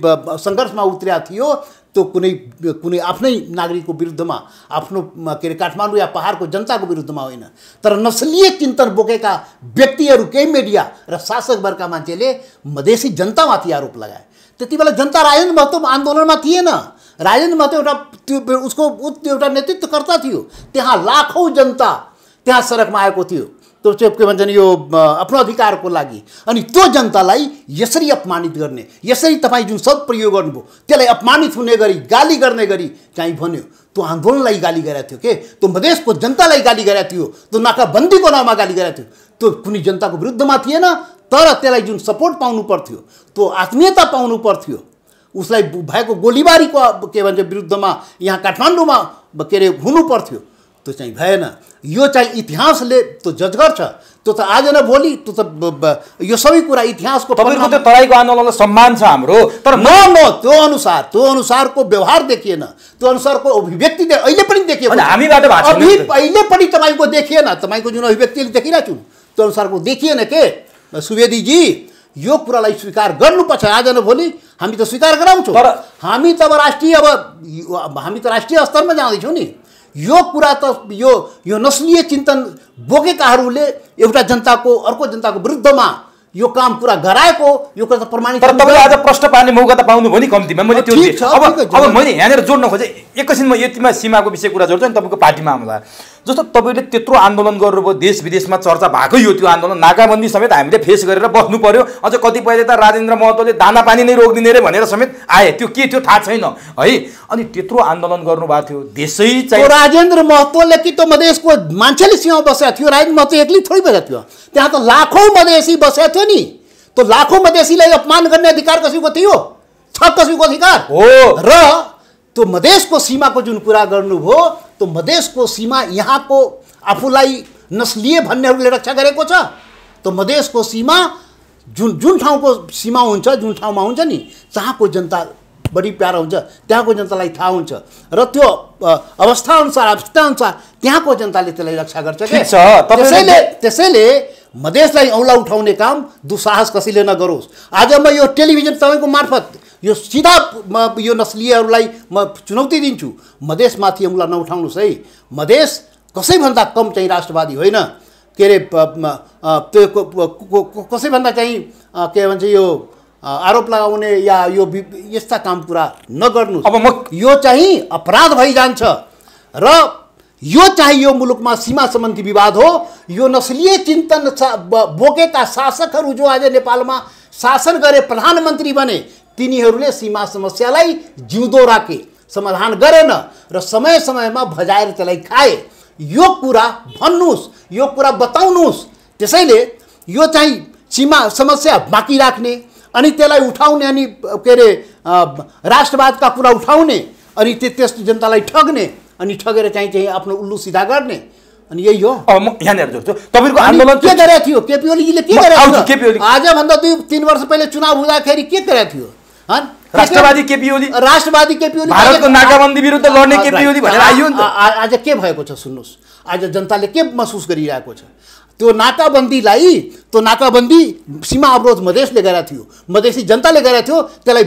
सङ्घर्षमा उत्रिया थियो, त्यो कुनै आफ्नै नागरिकको विरुद्धमा, आफ्नो के अरे काठमाडौँ या पहाडको जनताको विरुद्धमा होइन, तर नस्लीय चिन्तन बोकेका व्यक्तिहरू, केही मिडिया र शासक वर्गका मान्छेले मधेसी जनतामाथि आरोप लगाए। त्यति बेला जनता राजेन्द्र महतो आन्दोलनमा थिएन। राजेन्द्र महतो एउटा नेतृत्वकर्ता थियो। त्यहाँ लाखौँ जनता त्यहाँ सडकमा आएको थियो, त्यो चाहिँ के भन्छ नि यो आफ्नो अधिकारको लागि। अनि त्यो जनतालाई यसरी अपमानित गर्ने, यसरी तपाईँ जुन शब्द प्रयोग गर्नुभयो त्यसलाई अपमानित हुने गरी, गाली गर्ने गरी चाहिँ भन्यो। त्यो आन्दोलनलाई गाली गरेको थियो के, त्यो मधेसको जनतालाई गाली गरेको थियो, त्यो नाकाबन्दीको नाममा गाली गरेको थियो। त्यो कुनै जनताको विरुद्धमा थिएन, तर त्यसलाई जुन सपोर्ट पाउनु पर्थ्यो, त्यो आत्मीयता पाउनु पर्थ्यो, उसलाई भएको गोलीबारीको के भन्छ विरुद्धमा यहाँ काठमाडौँमा के अरे हुनु पर्थ्यो, त्यो चाहिँ भएन। यो चाहिँ इतिहासले त्यो जज गर्छ। त्यो त आज न भोलि, त्यो त यो सबै कुरा इतिहासको। तपाईको त्यो तराईको आन्दोलनलाई सम्मान छ हाम्रो, तर त्यो अनुसारको व्यवहार देखिएन, त्यो अनुसारको अभिव्यक्ति अहिले पनि देखियो। हामीबाट अहिले पनि तपाईँको देखिएन, तपाईँको जुन अभिव्यक्तिले देखिरहेको छु त्यो अनुसारको देखिएन के सुवेदीजी। यो कुरालाई स्वीकार गर्नुपर्छ। आज न भोलि हामी त स्वीकार गराउँछौँ, तर हामी त हामी त राष्ट्रिय स्तरमा जाँदैछौँ नि। यो कुरा त यो नस्लीय चिन्तन बोकेकाहरूले एउटा जनताको अर्को जनताको विरुद्धमा यो काम पुरा गराएको, यो कुरा त प्रमाणित। तर तपाईले आज प्रश्न पार्ने मौका त पाउनु भयो नि कम्तीमा। मैले त्यो अब मैले यहाँनिर जोड्न खोजेँ, एकैछिनमा यतिमा सीमाको विषय कुरा जोड्छु नि तपाईँको पार्टीमा आउँला। जस्तो तपाईँले त्यत्रो आन्दोलन गर्नुभयो, देश विदेशमा चर्चा भएको यो त्यो आन्दोलन, नाकाबन्दी समेत हामीले फेस गरेर बस्नु पर्यो। अझ कतिपयले त राजेन्द्र महतोले दाना पानी नै रोकिदिने रे भनेर समेत आए, त्यो के थियो थाहा छैन है। अनि त्यत्रो आन्दोलन गर्नुभएको थियो, देशै चाहिँ राजेन्द्र महतोले कि त मधेसको मान्छेले सीमा बसेको थियो, राजेन्द्र महतो एक्लै थोरै बसेको थियो। त्यहाँ त लाखौँ मधेसी बसेको थियो नि। त्यो लाखौँ मधेसीलाई अपमान गर्ने अधिकार कसैको थियो? छ कसैको अधिकार हो। र त्यो मधेसको सीमाको जुन कुरा गर्नुभयो, त्यो मधेसको सीमा यहाँको आफूलाई नस्लीय भन्नेहरूले रक्षा गरेको छ। त्यो मधेसको सीमा जुन ठाउँको सीमा हुन्छ, जुन ठाउँमा हुन्छ नि, जहाँको जनता बढी प्यारो हुन्छ, त्यहाँको जनतालाई थाहा हुन्छ र त्यो अवस्थाअनुसार आवश्यकताअनुसार त्यहाँको जनताले त्यसलाई रक्षा गर्छ। त्यसैले मधेसलाई औँला उठाउने काम दुस्साहस कसैले नगरोस्। आज म यो टेलिभिजन तपाईँको मार्फत यो सिधा यो नस्लीयहरूलाई म चुनौती दिन्छु, मधेसमाथि औँला नउठाउनुहोस् है। मधेस कसैभन्दा कम चाहिँ राष्ट्रवादी होइन, के अरे त्यो कसैभन्दा चाहिँ के भन्छ यो आरोप लगाउने या यो यस्ता काम पुरा नगर्नु। अब यो चाहिँ अपराध भइजान्छ र यो चाहिँ यो मुलुकमा सीमा सम्बन्धी विवाद हो। यो नस्लीय चिन्तन बोकेका शासकहरू जो आज नेपालमा शासन गरे, प्रधानमन्त्री बने, तिनीहरूले सीमा समस्यालाई जिउँदो राखे, समाधान गरेन र समय समयमा भजाएर त्यसलाई खाए। यो कुरा भन्नुहोस्, यो कुरा बताउनुहोस्। त्यसैले यो चाहिँ सीमा समस्या बाँकी राख्ने अनि त्यसलाई उठाउने, अनि के अरे राष्ट्रवादका कुरा उठाउने, अनि त्यस जनतालाई ठग्ने, अनि ठगेर चाहिँ आफ्नो उल्लु सिधा गर्ने, अनि यही हो। अब म यहाँनिर जोड्छु, तपाईँको आन्दोलन के गरेको थियो केपी ओलीजीले? के गरेको थियो? आजभन्दा 2-3 वर्ष पहिले चुनाव हुँदाखेरि के गरेको थियो? राष्ट्रवादी केपी ओली भारतको नाकाबन्दी विरुद्ध लड्ने केपी ओली भनेर आइयो नि त। आज के भएको छ सुन्नुहोस्, आज जनताले के महसुस गरिरहेको छ, त्यो नाकाबन्दी सीमा अवरोध मधेसले गरेको थियो, मधेसी जनताले गरेको थियो, त्यसलाई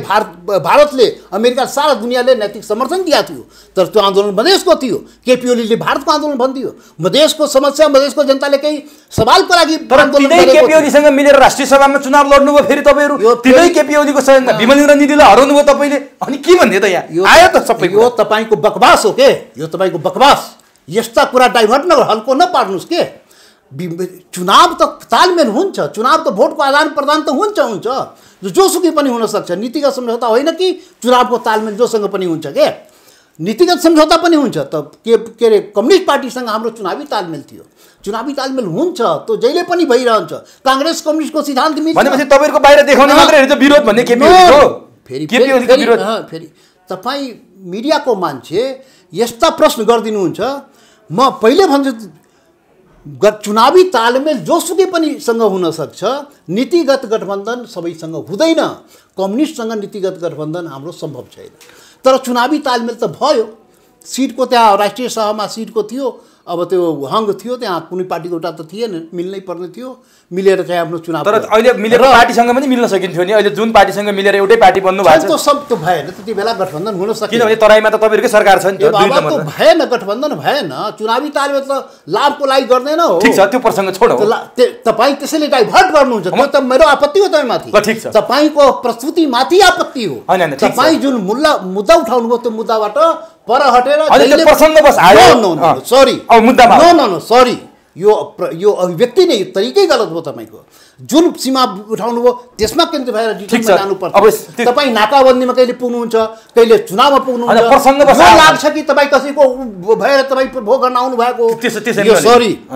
भारतले अमेरिका सारा दुनियाँले नैतिक समर्थन दिएको थियो, तर त्यो आन्दोलन मधेसको थियो। केपी ओलीले भारतको आन्दोलन भनिदियो, मधेसको समस्या मधेसको जनताले केही सवालको लागि आन्दोलन गरेको। केपी ओलीसँग मिलेर राष्ट्रिय सभामा चुनाव लड्नुभयो, फेरि तपाईँहरू तिनै केपी ओलीको सहयोगमा विमलेन्द्र निधिलाई हराउनु भयो तपाईँले। अनि के भन्ने त यहाँ आयो त सबै? यो तपाईँको बकवास हो के, यो तपाईँको बकवास। यस्ता कुरा डाइभर्ट हल्को नपार्नुहोस् के। चुनाव त तालमेल हुन्छ, चुनाव त भोटको आदान प्रदान त हुन्छ, जोसुकै पनि हुनसक्छ। नीतिगत सम्झौता होइन कि चुनावको तालमेल जोसँग पनि हुन्छ के, नीतिगत सम्झौता पनि हुन्छ। त के अरे कम्युनिस्ट पार्टीसँग हाम्रो चुनावी तालमेल थियो, चुनावी तालमेल हुन्छ, त्यो जहिले पनि भइरहन्छ। काङ्ग्रेस कम्युनिस्टको सिद्धान्त भनेपछि तपाईँहरूको बाहिर देखाउने मात्रै होइन, विरोध भन्ने केपी ओलीको फेरि तपाईँ मिडियाको मान्छे यस्ता प्रश्न गरिदिनुहुन्छ। म पहिले भन्छु चुनावी तालमेल जोसुकै पनि सँग हुनसक्छ, नीतिगत गठबन्धन सबैसँग हुँदैन। कम्युनिस्टसँग नीतिगत गठबन्धन हाम्रो सम्भव छैन, तर चुनावी तालमेल त भयो। सिटको त्यहाँ राष्ट्रिय सभामा सिटको थियो, अब त्यो हङ थियो, त्यहाँ कुनै पार्टीको एउटा त थिएन, मिल्नै पर्ने थियो, मिलेर चाहिँ आफ्नो चुनाव। तर अहिले मिलेर पार्टीसँग पनि मिल्न सकिन्थ्यो नि, अहिले जुन पार्टीसँग मिलेर एउटै पार्टी बन्नु भएको छ त्यो सब त भएन, त्यति बेला गठबन्धन हुन सकेन। किनभने तराईमा त तपाईँहरूकै सरकार छ नि त, भएन, गठबन्धन भएन। चुनावी तालमेल त लाभको लागि गर्दैन हो। ठिक छ, त्यो प्रसङ्ग छोडौँ। तपाईँ त्यसैले डाइभर्ट गर्नुहुन्छ, त्यो त मेरो आपत्ति हो तपाईँमाथि। ठिक छ, तपाईँको प्रस्तुतिमाथि आपत्ति हो। तपाईँ जुन मुद्दा उठाउनुभयो त्यो मुद्दाबाट पर हटेर सरी, यो अभिव्यक्ति नै तरिकै गलत भयो तपाईँको। जुन सीमा उठाउनु भयो त्यसमा केन्द्रित भएर डिटेलमा जानुपर्छ। तपाईँ नाकाबन्दीमा कहिले पुग्नुहुन्छ, कहिले चुनावमा पुग्नुहुन्छ, लाग्छ कि तपाईँ कसैको भएर तपाईँ भोग गर्न आउनु भएको।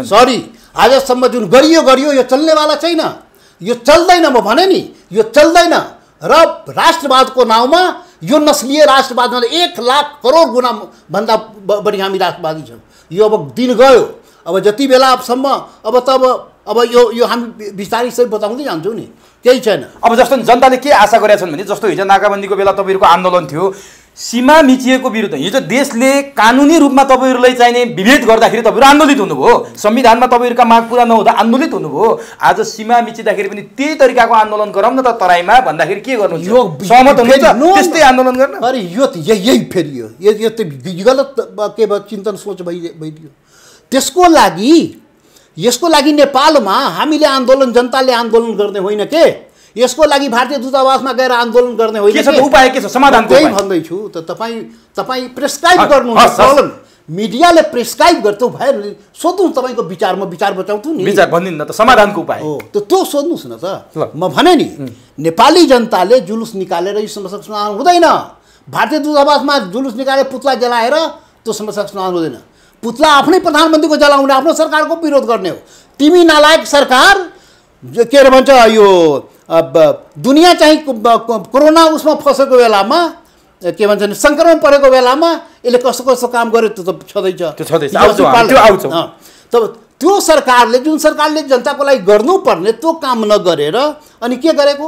सरी, आजसम्म जुन गरियो यो चल्नेवाला छैन, यो चल्दैन। म भने नि यो चल्दैन। र राष्ट्रवादको नाउँमा यो नस्लीय राष्ट्रवादमा 1 लाख करोड गुणा भन्दा बढी हामी राष्ट्रवादी छौँ। यो अब दिन गयो, अब जति बेलासम्म अब यो हामी बिस्तारै सबै बताउँदै जान्छौँ नि, केही छैन। अब जस्तो जनताले के आशा गरेका छन् भने, जस्तो हिजो नाकाबन्दीको बेला तपाईँहरूको आन्दोलन थियो, सीमा मिचिएको विरुद्ध हिजो देशले कानुनी रूपमा तपाईँहरूलाई चाहिने विभेद गर्दाखेरि तपाईँहरू आन्दोलित हुनुभयो, संविधानमा तपाईँहरूका माग पुरा नहुँदा आन्दोलित हुनुभयो। आज सीमा मिचिँदाखेरि पनि त्यही तरिकाको आन्दोलन गरौँ न त तराईमा भन्दाखेरि के गर्नु? सहमत हुनुहुन्छ त्यस्तै आन्दोलन गर्न? अरे यो त यही फेरि यो त गलत के चिन्तन सोच भइदियो। यसको लागि नेपालमा हामीले आन्दोलन, जनताले आन्दोलन गर्ने होइन के, यसको लागि भारतीय दूतावासमा गएर आन्दोलन गर्ने होइन। उपाय के छ, समाधान त्यही भन्दैछु। त तपाईँ प्रेस्क्राइब गर्नुहुन्छ, मिडियाले प्रेस्क्राइब गर्छौ भएन। सोध्नु तपाईँको विचारमा विचार बचाउँछु नि, विचार भन्दिन त समाधानको उपाय हो त्यो सोध्नुहोस् न त। म भने नि नेपाली जनताले जुलुस निकालेर यो समस्याको समाधान हुँदैन। भारतीय दूतावासमा जुलुस निकालेर पुतला जलाएर त्यो समस्याको समाधान हुँदैन। पुतला आफ्नै प्रधानमन्त्रीको जलाउने, आफ्नो सरकारको विरोध गर्ने हो। तिमी नालायक सरकार के अरे भन्छ, यो दुनियाँ चाहिँ कोरोना उसमा फसेको बेलामा के भन्छ नि, सङ्क्रमण परेको बेलामा यसले कस्तो कस्तो काम गर्यो त्यो त छँदैछ। त्यो सरकारले, जुन सरकारले जनताको लागि गर्नुपर्ने त्यो काम नगरेर अनि के गरेको,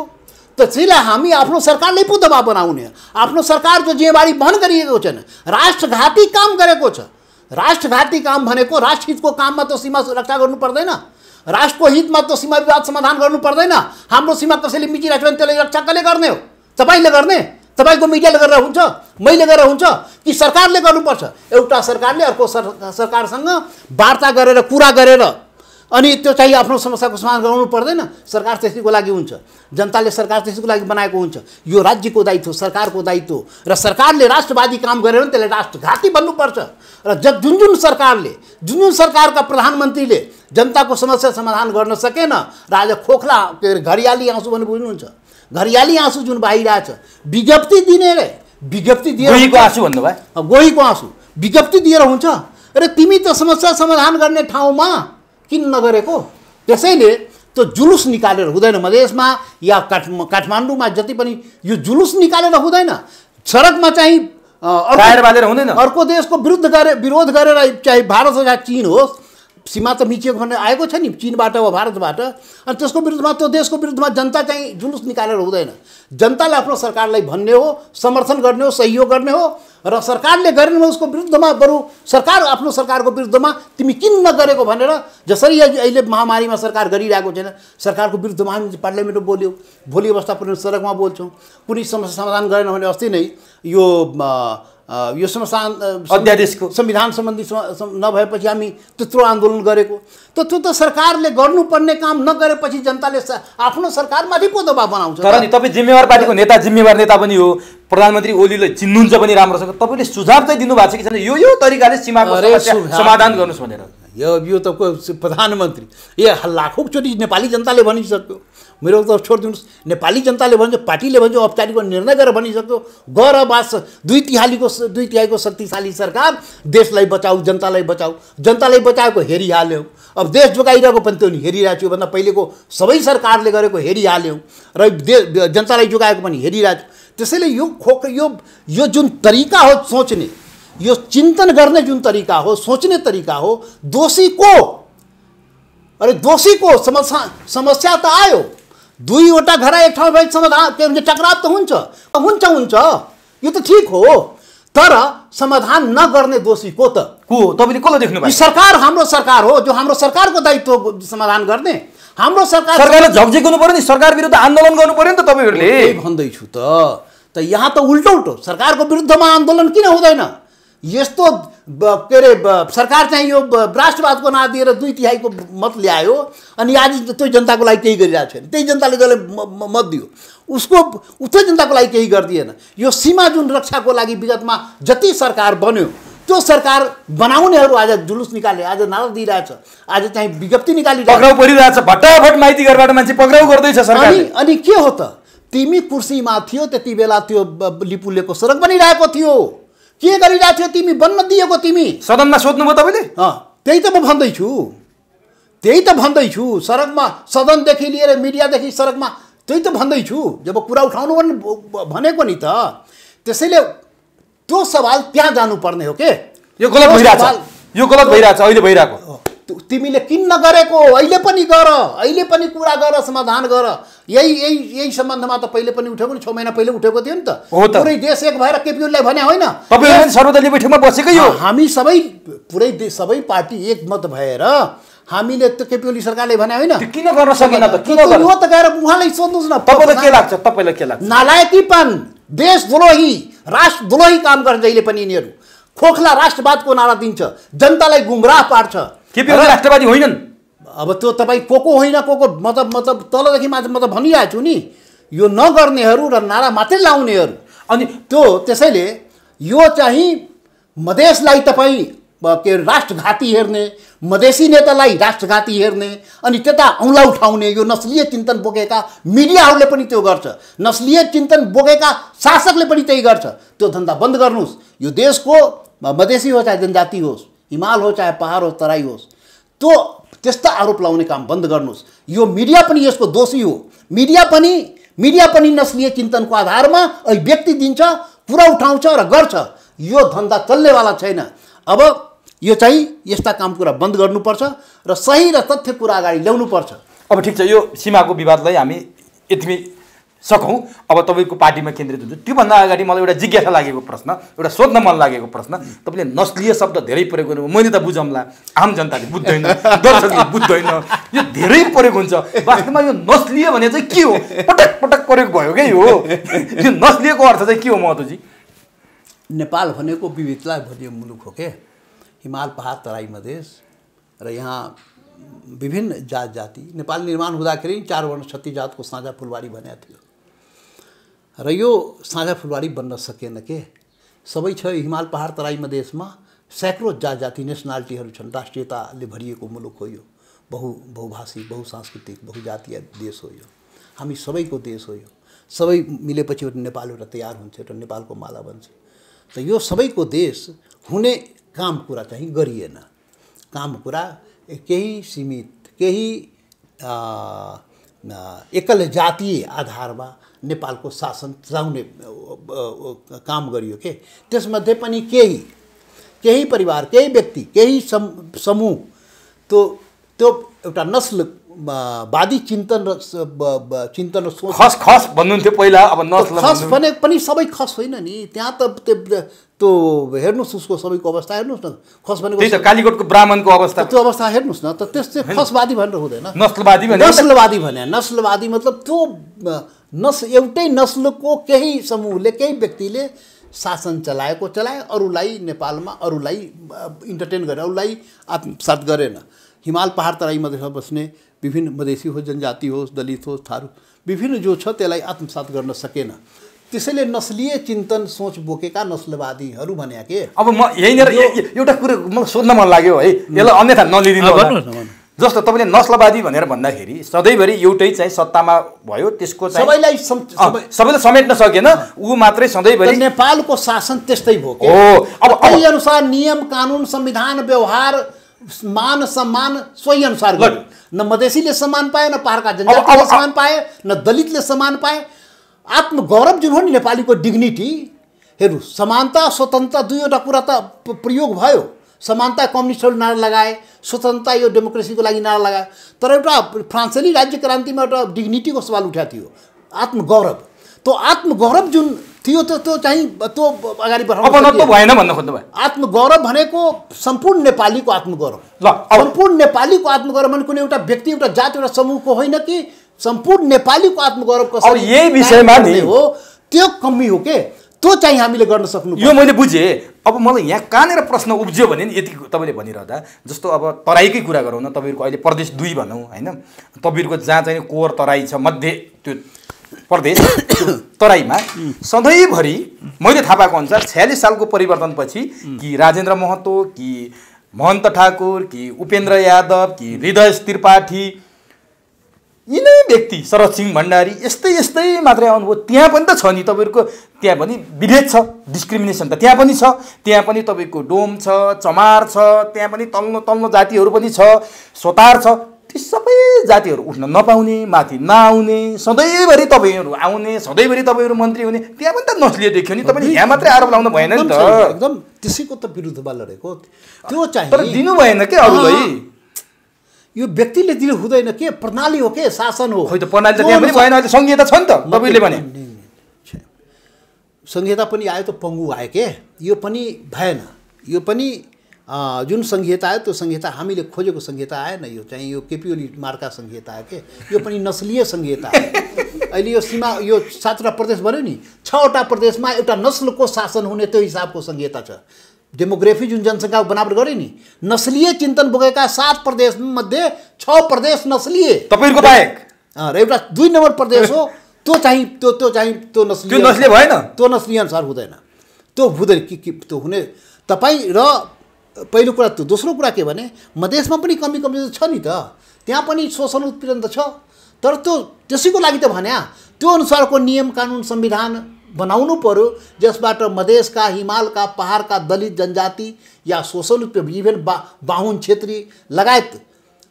त्यसैलाई हामी आफ्नो सरकारले पो दबाब बनाउने, आफ्नो सरकार जो जिम्मेवारी वहन गरिएको छैन, राष्ट्रघाती काम गरेको छ। राष्ट्रघाती काम भनेको राष्ट्रहितको काममा त सीमा सुरक्षा गर्नु पर्दैन, राष्ट्रको हितमा त सीमा विवाद समाधान गर्नु पर्दैन। हाम्रो सीमा कसैले मिचिरहेको छ भने त्यसलाई रक्षा कसले गर्ने हो? तपाईँले गर्ने, तपाईँको मिडियाले गरेर हुन्छ, मैले गरेर हुन्छ कि सरकारले गर्नुपर्छ? एउटा सरकारले अर्को सरकारसँग वार्ता गरेर कुरा गरेर अनि त्यो चाहिँ आफ्नो समस्याको समाधान गराउनु पर्दैन? सरकार त्यसैको लागि हुन्छ, जनताले सरकार त्यसैको लागि बनाएको हुन्छ। यो राज्यको दायित्व, सरकारको दायित्व, र सरकारले राष्ट्रवादी काम गरेर पनि त्यसलाई राष्ट्रघाती बन्नुपर्छ। र जुन सरकारका प्रधानमन्त्रीले जनताको समस्या समाधान गर्न सकेन, राजा खोखला के अरे घरियाली आँसु भने बुझ्नुहुन्छ, घरियाली आँसु जुन बाहिरहेछ, विज्ञप्ति दिएर गोहीको आँसु भन्नुभयो, गोहीको आँसु विज्ञप्ति दिएर हुन्छ। र तिमी त समस्या समाधान गर्ने ठाउँमा किन नगरेको? त्यसैले त्यो जुलुस निकालेर हुँदैन। मधेसमा या काठमाडौँमा जति पनि यो जुलुस निकालेर हुँदैन। सडकमा चाहिँ टायर बालेर हुँदैन, अर्को देशको विरोध गरेर, चाहे भारत होस् या चीन होस्, सीमा त मिचिएको भन्ने आएको छ नि चीनबाट वा भारतबाट। अनि त्यसको विरुद्धमा त्यो देशको विरुद्धमा जनता चाहिँ जुलुस निकालेर हुँदैन। जनताले आफ्नो सरकारलाई भन्ने हो, समर्थन गर्ने हो, सहयोग गर्ने हो र सरकारले गरेन उसको विरुद्धमा बरु सरकार आफ्नो सरकारको विरुद्धमा तिमी किन नगरेको भनेर जसरी अहिले महामारीमा सरकार गरिरहेको छैन सरकारको विरुद्धमा हामी पार्लियामेन्टमा बोल्यौँ, भोलि अवस्था पुनः सडकमा बोल्छौँ। कुनै समस्या समाधान गरेन भने अस्ति नै यो अध्यादेशको संविधान सम्बन्धी नभएपछि हामी त्यत्रो आन्दोलन गरेको त्यो त सरकारले गर्नुपर्ने काम नगरेपछि जनताले आफ्नो सरकारमाथि पो दबाब बनाउँछ। तर नि तपाईँ जिम्मेवार पार्टीको नेता, जिम्मेवार नेता पनि हो, प्रधानमन्त्री ओलीले चिन्नुहुन्छ पनि राम्रोसँग, तपाईँले सुझाव चाहिँ दिनुभएको छ कि छैन यो तरिकाले सीमाको समस्या समाधान गर्नुहोस् भनेर? यो त प्रधानमन्त्री लाखौँचोटि नेपाली जनताले भनिसक्यो। मेरो त छोडिदिनुहोस्, नेपाली जनताले भन्छ, पार्टीले भन्छ, औपचारिक निर्णय गरेर भनिसक्यो। गर बास 2/3 शक्तिशाली सरकार देशलाई बचाऊ, जनतालाई बचाऊ। जनतालाई बचाएको हेरिहाल्यौँ, अब देश जोगाइरहेको पनि त्यो नि हेरिरहेको छु भन्दा पहिलेको सबै सरकारले गरेको हेरिहाल्यौँ र जनतालाई जोगाएको पनि हेरिरहेको छु। त्यसैले यो जुन तरिका हो सोच्ने, यो चिन्तन गर्ने जुन तरिका हो, सोच्ने तरिका हो, दोषी को? अरे दोषी को? समस्या त आयो, दुईवटा घर एक ठाउँ भए समाधान के भन्छ टकराव त हुन्छ, यो त ठिक हो, तर समाधान नगर्ने दोषी को त? को तपाईँले कसलाई देख्नु भएको? सरकार, हाम्रो सरकार हो, जो हाम्रो सरकारको दायित्व समाधान गर्ने। हाम्रो सरकारले झकझक गर्नु पर्यो नि, सरकार विरुद्ध आन्दोलन गर्नु पर्यो नि त तपाईँहरूले। भन्दैछु त यहाँ त उल्टो सरकारको विरुद्धमा आन्दोलन किन हुँदैन? यस्तो के अरे सरकार चाहिँ यो राष्ट्रवादको नाम दिएर 2/3 मत ल्यायो अनि आज त्यो जनताको लागि केही गरिरहेको छैन। त्यही जनताले जसले मत दियो उसको त्यो जनताको लागि केही गरिदिएन। यो सीमा जुन रक्षाको लागि विगतमा जति सरकार बन्यो त्यो सरकार बनाउनेहरू आज जुलुस निकाले, आज नारा दिइरहेछ, आज चाहिँ विज्ञप्ति निकालिरहेछ, पक्राउ परिरहेछ, भट्टाभट माइती घरबाट मान्छे पक्राउ गर्दैछ सरकारले। अनि के हो त? तिमी कुर्सीमा थियो त्यति बेला त्यो लिपुलेको सडक बनिरहेको थियो, के गरिरहेको थियो तिमी? बन्न दिएको तिमी सदनमा सोध्नुभयो तपाईँले? त्यही त म भन्दैछु, सडकमा सदनदेखि लिएर मिडियादेखि सडकमा त्यही त भन्दैछु, जब कुरा उठाउनु भनेको नि त। त्यसैले त्यो सवाल त्यहाँ जानुपर्ने हो के? यो गलत भइरहेछ अहिले भइरहेको। तिमीले किन नगरेको? अहिले पनि गर, अहिले पनि कुरा गर, समाधान गर। यही सम्बन्धमा त पहिले पनि उठेको नि, 6 महिना पहिले उठेको थियो नि त। पुरै देश एक भएर केपी ओलीलाई भने होइन, तपाईहरु सर्वदलीय बैठकमा बसेकै हो। हामी सबै पार्टी एकमत भएर हामीले त केपी ओली सरकारले भने होइन, किन गर्न सकेन त? किन गर्न? यो त गएर उहाँलाई सोध्नुस् न। तपाईलाई के लाग्छ? नालायकीपन, देशद्रोही, राष्ट्रद्रोही काम गर्छ जहिले पनि यिनीहरू। खोखला राष्ट्रवादको नारा दिन्छ, जनतालाई गुमराह पार्छ। केपी ओली राष्ट्रवादी होइनन्। अब त्यो तपाईँ को होइन, को मतलब तलदेखि माथि म त भनिरहेको छु नि, यो नगर्नेहरू र नारा मात्रै लाउनेहरू। अनि त्यसैले यो चाहिँ मधेसलाई तपाईँ के राष्ट्रघाती हेर्ने, मधेसी नेतालाई राष्ट्रघाती हेर्ने, अनि त्यता औँला उठाउने यो नस्लीय चिन्तन बोकेका मिडियाहरूले पनि त्यो गर्छ, नस्लीय चिन्तन बोकेका शासकले पनि त्यही गर्छ। त्यो धन्दा बन्द गर्नुहोस्। यो देशको मधेसी हो चाहे जनजाति होस्, हिमाल हो चाहे पहाड होस्, तराई होस्, त्यो त्यस्ता आरोप लाउने काम बन्द गर्नुहोस्। यो मिडिया पनि यसको दोषी हो। मिडिया पनि नस्लीय चिन्तनको आधारमा अभिव्यक्ति दिन्छ, कुरा उठाउँछ र गर्छ। यो धन्दा चल्नेवाला छैन। अब यो चाहिँ यस्ता काम कुरा बन्द गर्नुपर्छ र सही र तथ्य कुरा अगाडि ल्याउनुपर्छ। अब ठिक छ, यो सीमाको विवादलाई हामी यतिमै सकौँ। अब तपाईँको पार्टीमा केन्द्रित हुन्छ। त्योभन्दा अगाडि मलाई एउटा जिज्ञासा लागेको प्रश्न, एउटा सोध्न मन लागेको प्रश्न, तपाईँले नस्लीय शब्द धेरै प्रयोग गर्नुभयो। मैले त बुझौँला, आम जनताले बुझ्दैन, दर्शकले बुझ्दैन, यो धेरै प्रयोग हुन्छ। वास्तवमा यो नस्लीय भने चाहिँ के हो? पटक पटक प्रयोग भयो क्या यो नस्लीयको अर्थ चाहिँ के हो महतोजी? नेपाल भनेको विविधता भरियो मुलुक हो के? हिमाल, पहाड, तराई, मधेस र यहाँ विभिन्न जात जाति। नेपाल निर्माण हुँदाखेरि 4 वर्ण 36 जातको साझा फुलबारी भनेको थियो र यो साझा फुलबारी बन्न सकेन के? सबै छ हिमाल, पहाड, तराई, मधेसमा सैकड़ों जात जाति नेसनालिटीहरू छन्। राष्ट्रियताले भरिएको मुलुक हो यो। बहुभाषी, बहुसांस्कृतिक, बहुजातीय देश हो यो। हामी सबैको देश हो यो। सबै मिलेपछि एउटा नेपाल एउटा तयार हुन्छ, एउटा नेपालको माला बन्छ। त यो सबैको देश हुने काम कुरा चाहिँ गरिएन। काम कुरा केही सीमित, केही एकल जातीय आधारमा नेपालको शासन चलाउने काम गरियो के? त्यसमध्ये पनि केही परिवार, केही व्यक्ति, केही समूह त्यो त्यो एउटा नस्लवादी चिन्तन र चिन्तन र सोच। खस खस भन्नुहुन्थ्यो पहिला, अब नस्ल खस भने पनि सबै खस होइन नि, त्यहाँ त त्यो हेर्नुहोस् उसको सबैको अवस्था हेर्नुहोस् न। खस भनेको त्यही त कालीकोटको ब्राह्मणको अवस्था, त्यो अवस्था हेर्नुहोस् न। त त्यस चाहिँ खसवादी भनेर हुँदैन, नस्लवादी भने। नस्लवादी मतलब त्यो एउटै नस्लको केही समूहले केही व्यक्तिले शासन चलाए, अरूलाई नेपालमा अरूलाई इन्टरटेन गरेन, अरूलाई आत्मसात गरेन। हिमाल पहाड तराई मधेसमा बस्ने विभिन्न मधेसी होस्, जनजाति होस्, दलित होस्, थारू विभिन्न जो छ त्यसलाई आत्मसात गर्न सकेन। त्यसैले नस्लीय चिन्तन सोच बोकेका नस्लवादीहरू भन्या के। अब म यहीँनिर एउटा कुरा म सोध्न मन लाग्यो है, यसलाई अन्यथा नलिदिनु होला। जस्तो तपाईँले नस्लवादी भनेर भन्दाखेरि सधैँभरि एउटै चाहिँ सत्तामा भयो, त्यसको सबैलाई समेट्न सकेन, ऊ मात्रै सधैँभरि। नेपालको शासन त्यस्तै भयो हो। अब त्यही अनुसार नियम कानुन संविधान व्यवहार मान सम्मान सोही अनुसार गर्यो। न मधेसीले सम्मान पाए, न पहाडका जनजातिले सम्मान पाए, न दलितले सम्मान पाए। आत्मगौरव जुन हो नि नेपालीको डिग्निटी, हेर्नु समानता स्वतन्त्रता दुईवटा कुरा त प्रयोग भयो। समानता कम्युनिस्टहरू नारा लगाए, स्वतन्त्रता यो डेमोक्रेसीको लागि नारा लगाए, तर एउटा फ्रान्सेली राज्य क्रान्तिमा एउटा डिग्निटीको सवाल उठाएको थियो, आत्मगौरव। त्यो आत्मगौरव जुन थियो त्यो चाहिँ त्यो अगाडि बढाउनु भएन भन्न खोज्नु भयो। आत्मगौरव भनेको सम्पूर्ण नेपालीको आत्मगौरव। सम्पूर्ण नेपालीको आत्मगौरव भने कुनै एउटा व्यक्ति, एउटा जाति, एउटा समूहको होइन कि सम्पूर्ण नेपालीको आत्मगौरव कसरी यही विषयमा नि हो, त्यो कमी हो के। त्यो चाहिँ हामीले गर्न सक्नु। यो मैले बुझेँ। अब मलाई यहाँ कहाँनिर प्रश्न उब्जियो भने नि यति तपाईँले भनिरहँदा, जस्तो अब तराईकै कुरा गरौँ न, तपाईँहरूको अहिले प्रदेश 2 भनौँ होइन, तपाईँहरूको जहाँ चाहिँ कोर तराई छ, मध्य त्यो प्रदेश तराईमा सधैँभरि मैले थाहा पाएको अनुसार 46 सालको परिवर्तनपछि कि राजेन्द्र महतो, कि महन्त ठाकुर, कि उपेन्द्र यादव, कि हृदय त्रिपाठी, यिनै व्यक्ति, शरद सिंह भण्डारी, यस्तै मात्रै आउनुभयो। त्यहाँ पनि त छ नि तपाईँहरूको, त्यहाँ पनि विभेद छ, डिस्क्रिमिनेसन त त्यहाँ पनि छ। त्यहाँ पनि तपाईँको डोम छ, चमार छ, त्यहाँ पनि तल्लो जातिहरू पनि छ, सोतार छ। ती सबै जातिहरू उठ्न नपाउने, माथि नआउने, सधैँभरि तपाईँहरू आउने, सधैँभरि तपाईँहरू मन्त्री हुने, त्यहाँ पनि त नस्लिए देखियो नि। तपाईँले यहाँ मात्रै आरोप लाउनु भएन नि त। एकदम त्यसैको त विरुद्धमा लडेको त्यो चाहिँ, तर दिनु भएन के अरूलाई। यो व्यक्तिले दिनु हुँदैन के, प्रणाली हो के, शासन हो। खोइ त प्रणाली त त्यहाँ पनि भएन, अहिले संहिता छ नि त तपाईँले भने। संहिता पनि आयो त पङ्गु आयो के, यो पनि भएन। यो पनि जुन संहिता आयो त्यो संहिता हामीले खोजेको संहिता आएन। यो चाहिँ यो केपी ओली मार्का संहिता आयो के, यो पनि नस्लीय संहिता हो। अहिले यो सीमा यो 7वटा प्रदेश भन्यो नि, 6वटा प्रदेशमा एउटा नस्लको शासन हुने त्यो हिसाबको संहिता छ। डेमोग्राफी जुन जनसङ्ख्या बनावट गरे नि, नस्लीय चिन्तन बोकेका 7 प्रदेश मध्ये 6 प्रदेश नस्लीय तपाईँको बाहेक, र एउटा 2 नम्बर प्रदेश हो त्यो चाहिँ त्यो नस्लीय भएन, त्यो नस्लीय अनुसार हुँदैन, त्यो हुँदैन कि त्यो हुने तपाईँ। र पहिलो कुरा त्यो, दोस्रो कुरा के भने मधेसमा पनि कमी छ नि त, त्यहाँ पनि शोषण उत्पीडन त छ, तर त्यो त्यसैको लागि त भन्या त्यो अनुसारको नियम कानुन संविधान बनाउनु पर्यो, जसबाट मधेसका, हिमालका, पहाडका दलित जनजाति या शोषण इभेन बाहुन क्षेत्री लगायत।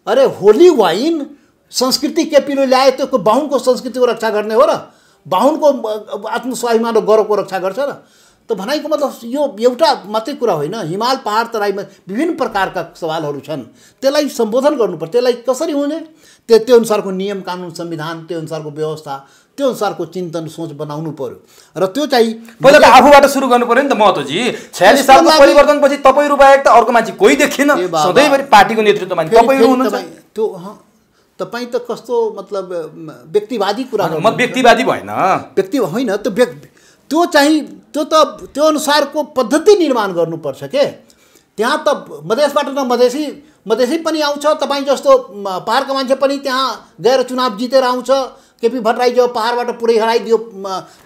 अरे होली वाइन संस्कृति केपीले ल्याए, त्यो बाहुनको संस्कृतिको रक्षा गर्ने हो र, बाहुनको आत्मस्वाभिमान र गौरवको रक्षा गर्छ र। त भनाइको मतलब यो एउटा मात्रै कुरा होइन, हिमाल पहाड तराईमा विभिन्न प्रकारका सवालहरू छन्, त्यसलाई सम्बोधन गर्नुपर्छ। त्यसलाई कसरी हुने, त्यो अनुसारको नियम कानुन संविधान, त्यो अनुसारको व्यवस्था, त्यो अनुसारको चिन्तन सोच बनाउनु पर्यो। र त्यो चाहिँ पहिला त आफूबाट सुरु गर्नु पर्यो नि त महतोजी। 46 सालको परिवर्तनपछि तपाईँहरू बाहेक त अर्को मान्छे कोही देखिन, सधैँभरि पार्टीको नेतृत्वमा तपाईँहरू हुनुहुन्छ। त्यो तपाईँ त कस्तो मतलब व्यक्तिवादी कुरा, म व्यक्तिवादी भएन, व्यक्ति होइन त्यो चाहिँ त्यो अनुसारको पद्धति निर्माण गर्नुपर्छ के। त्यहाँ त मधेसबाट न मधेसी पनि आउँछ, तपाईँ जस्तो पहाडका मान्छे पनि त्यहाँ गएर चुनाव जितेर आउँछ। केपी भट्टराई जो पहाडबाट पुरै हराइदियो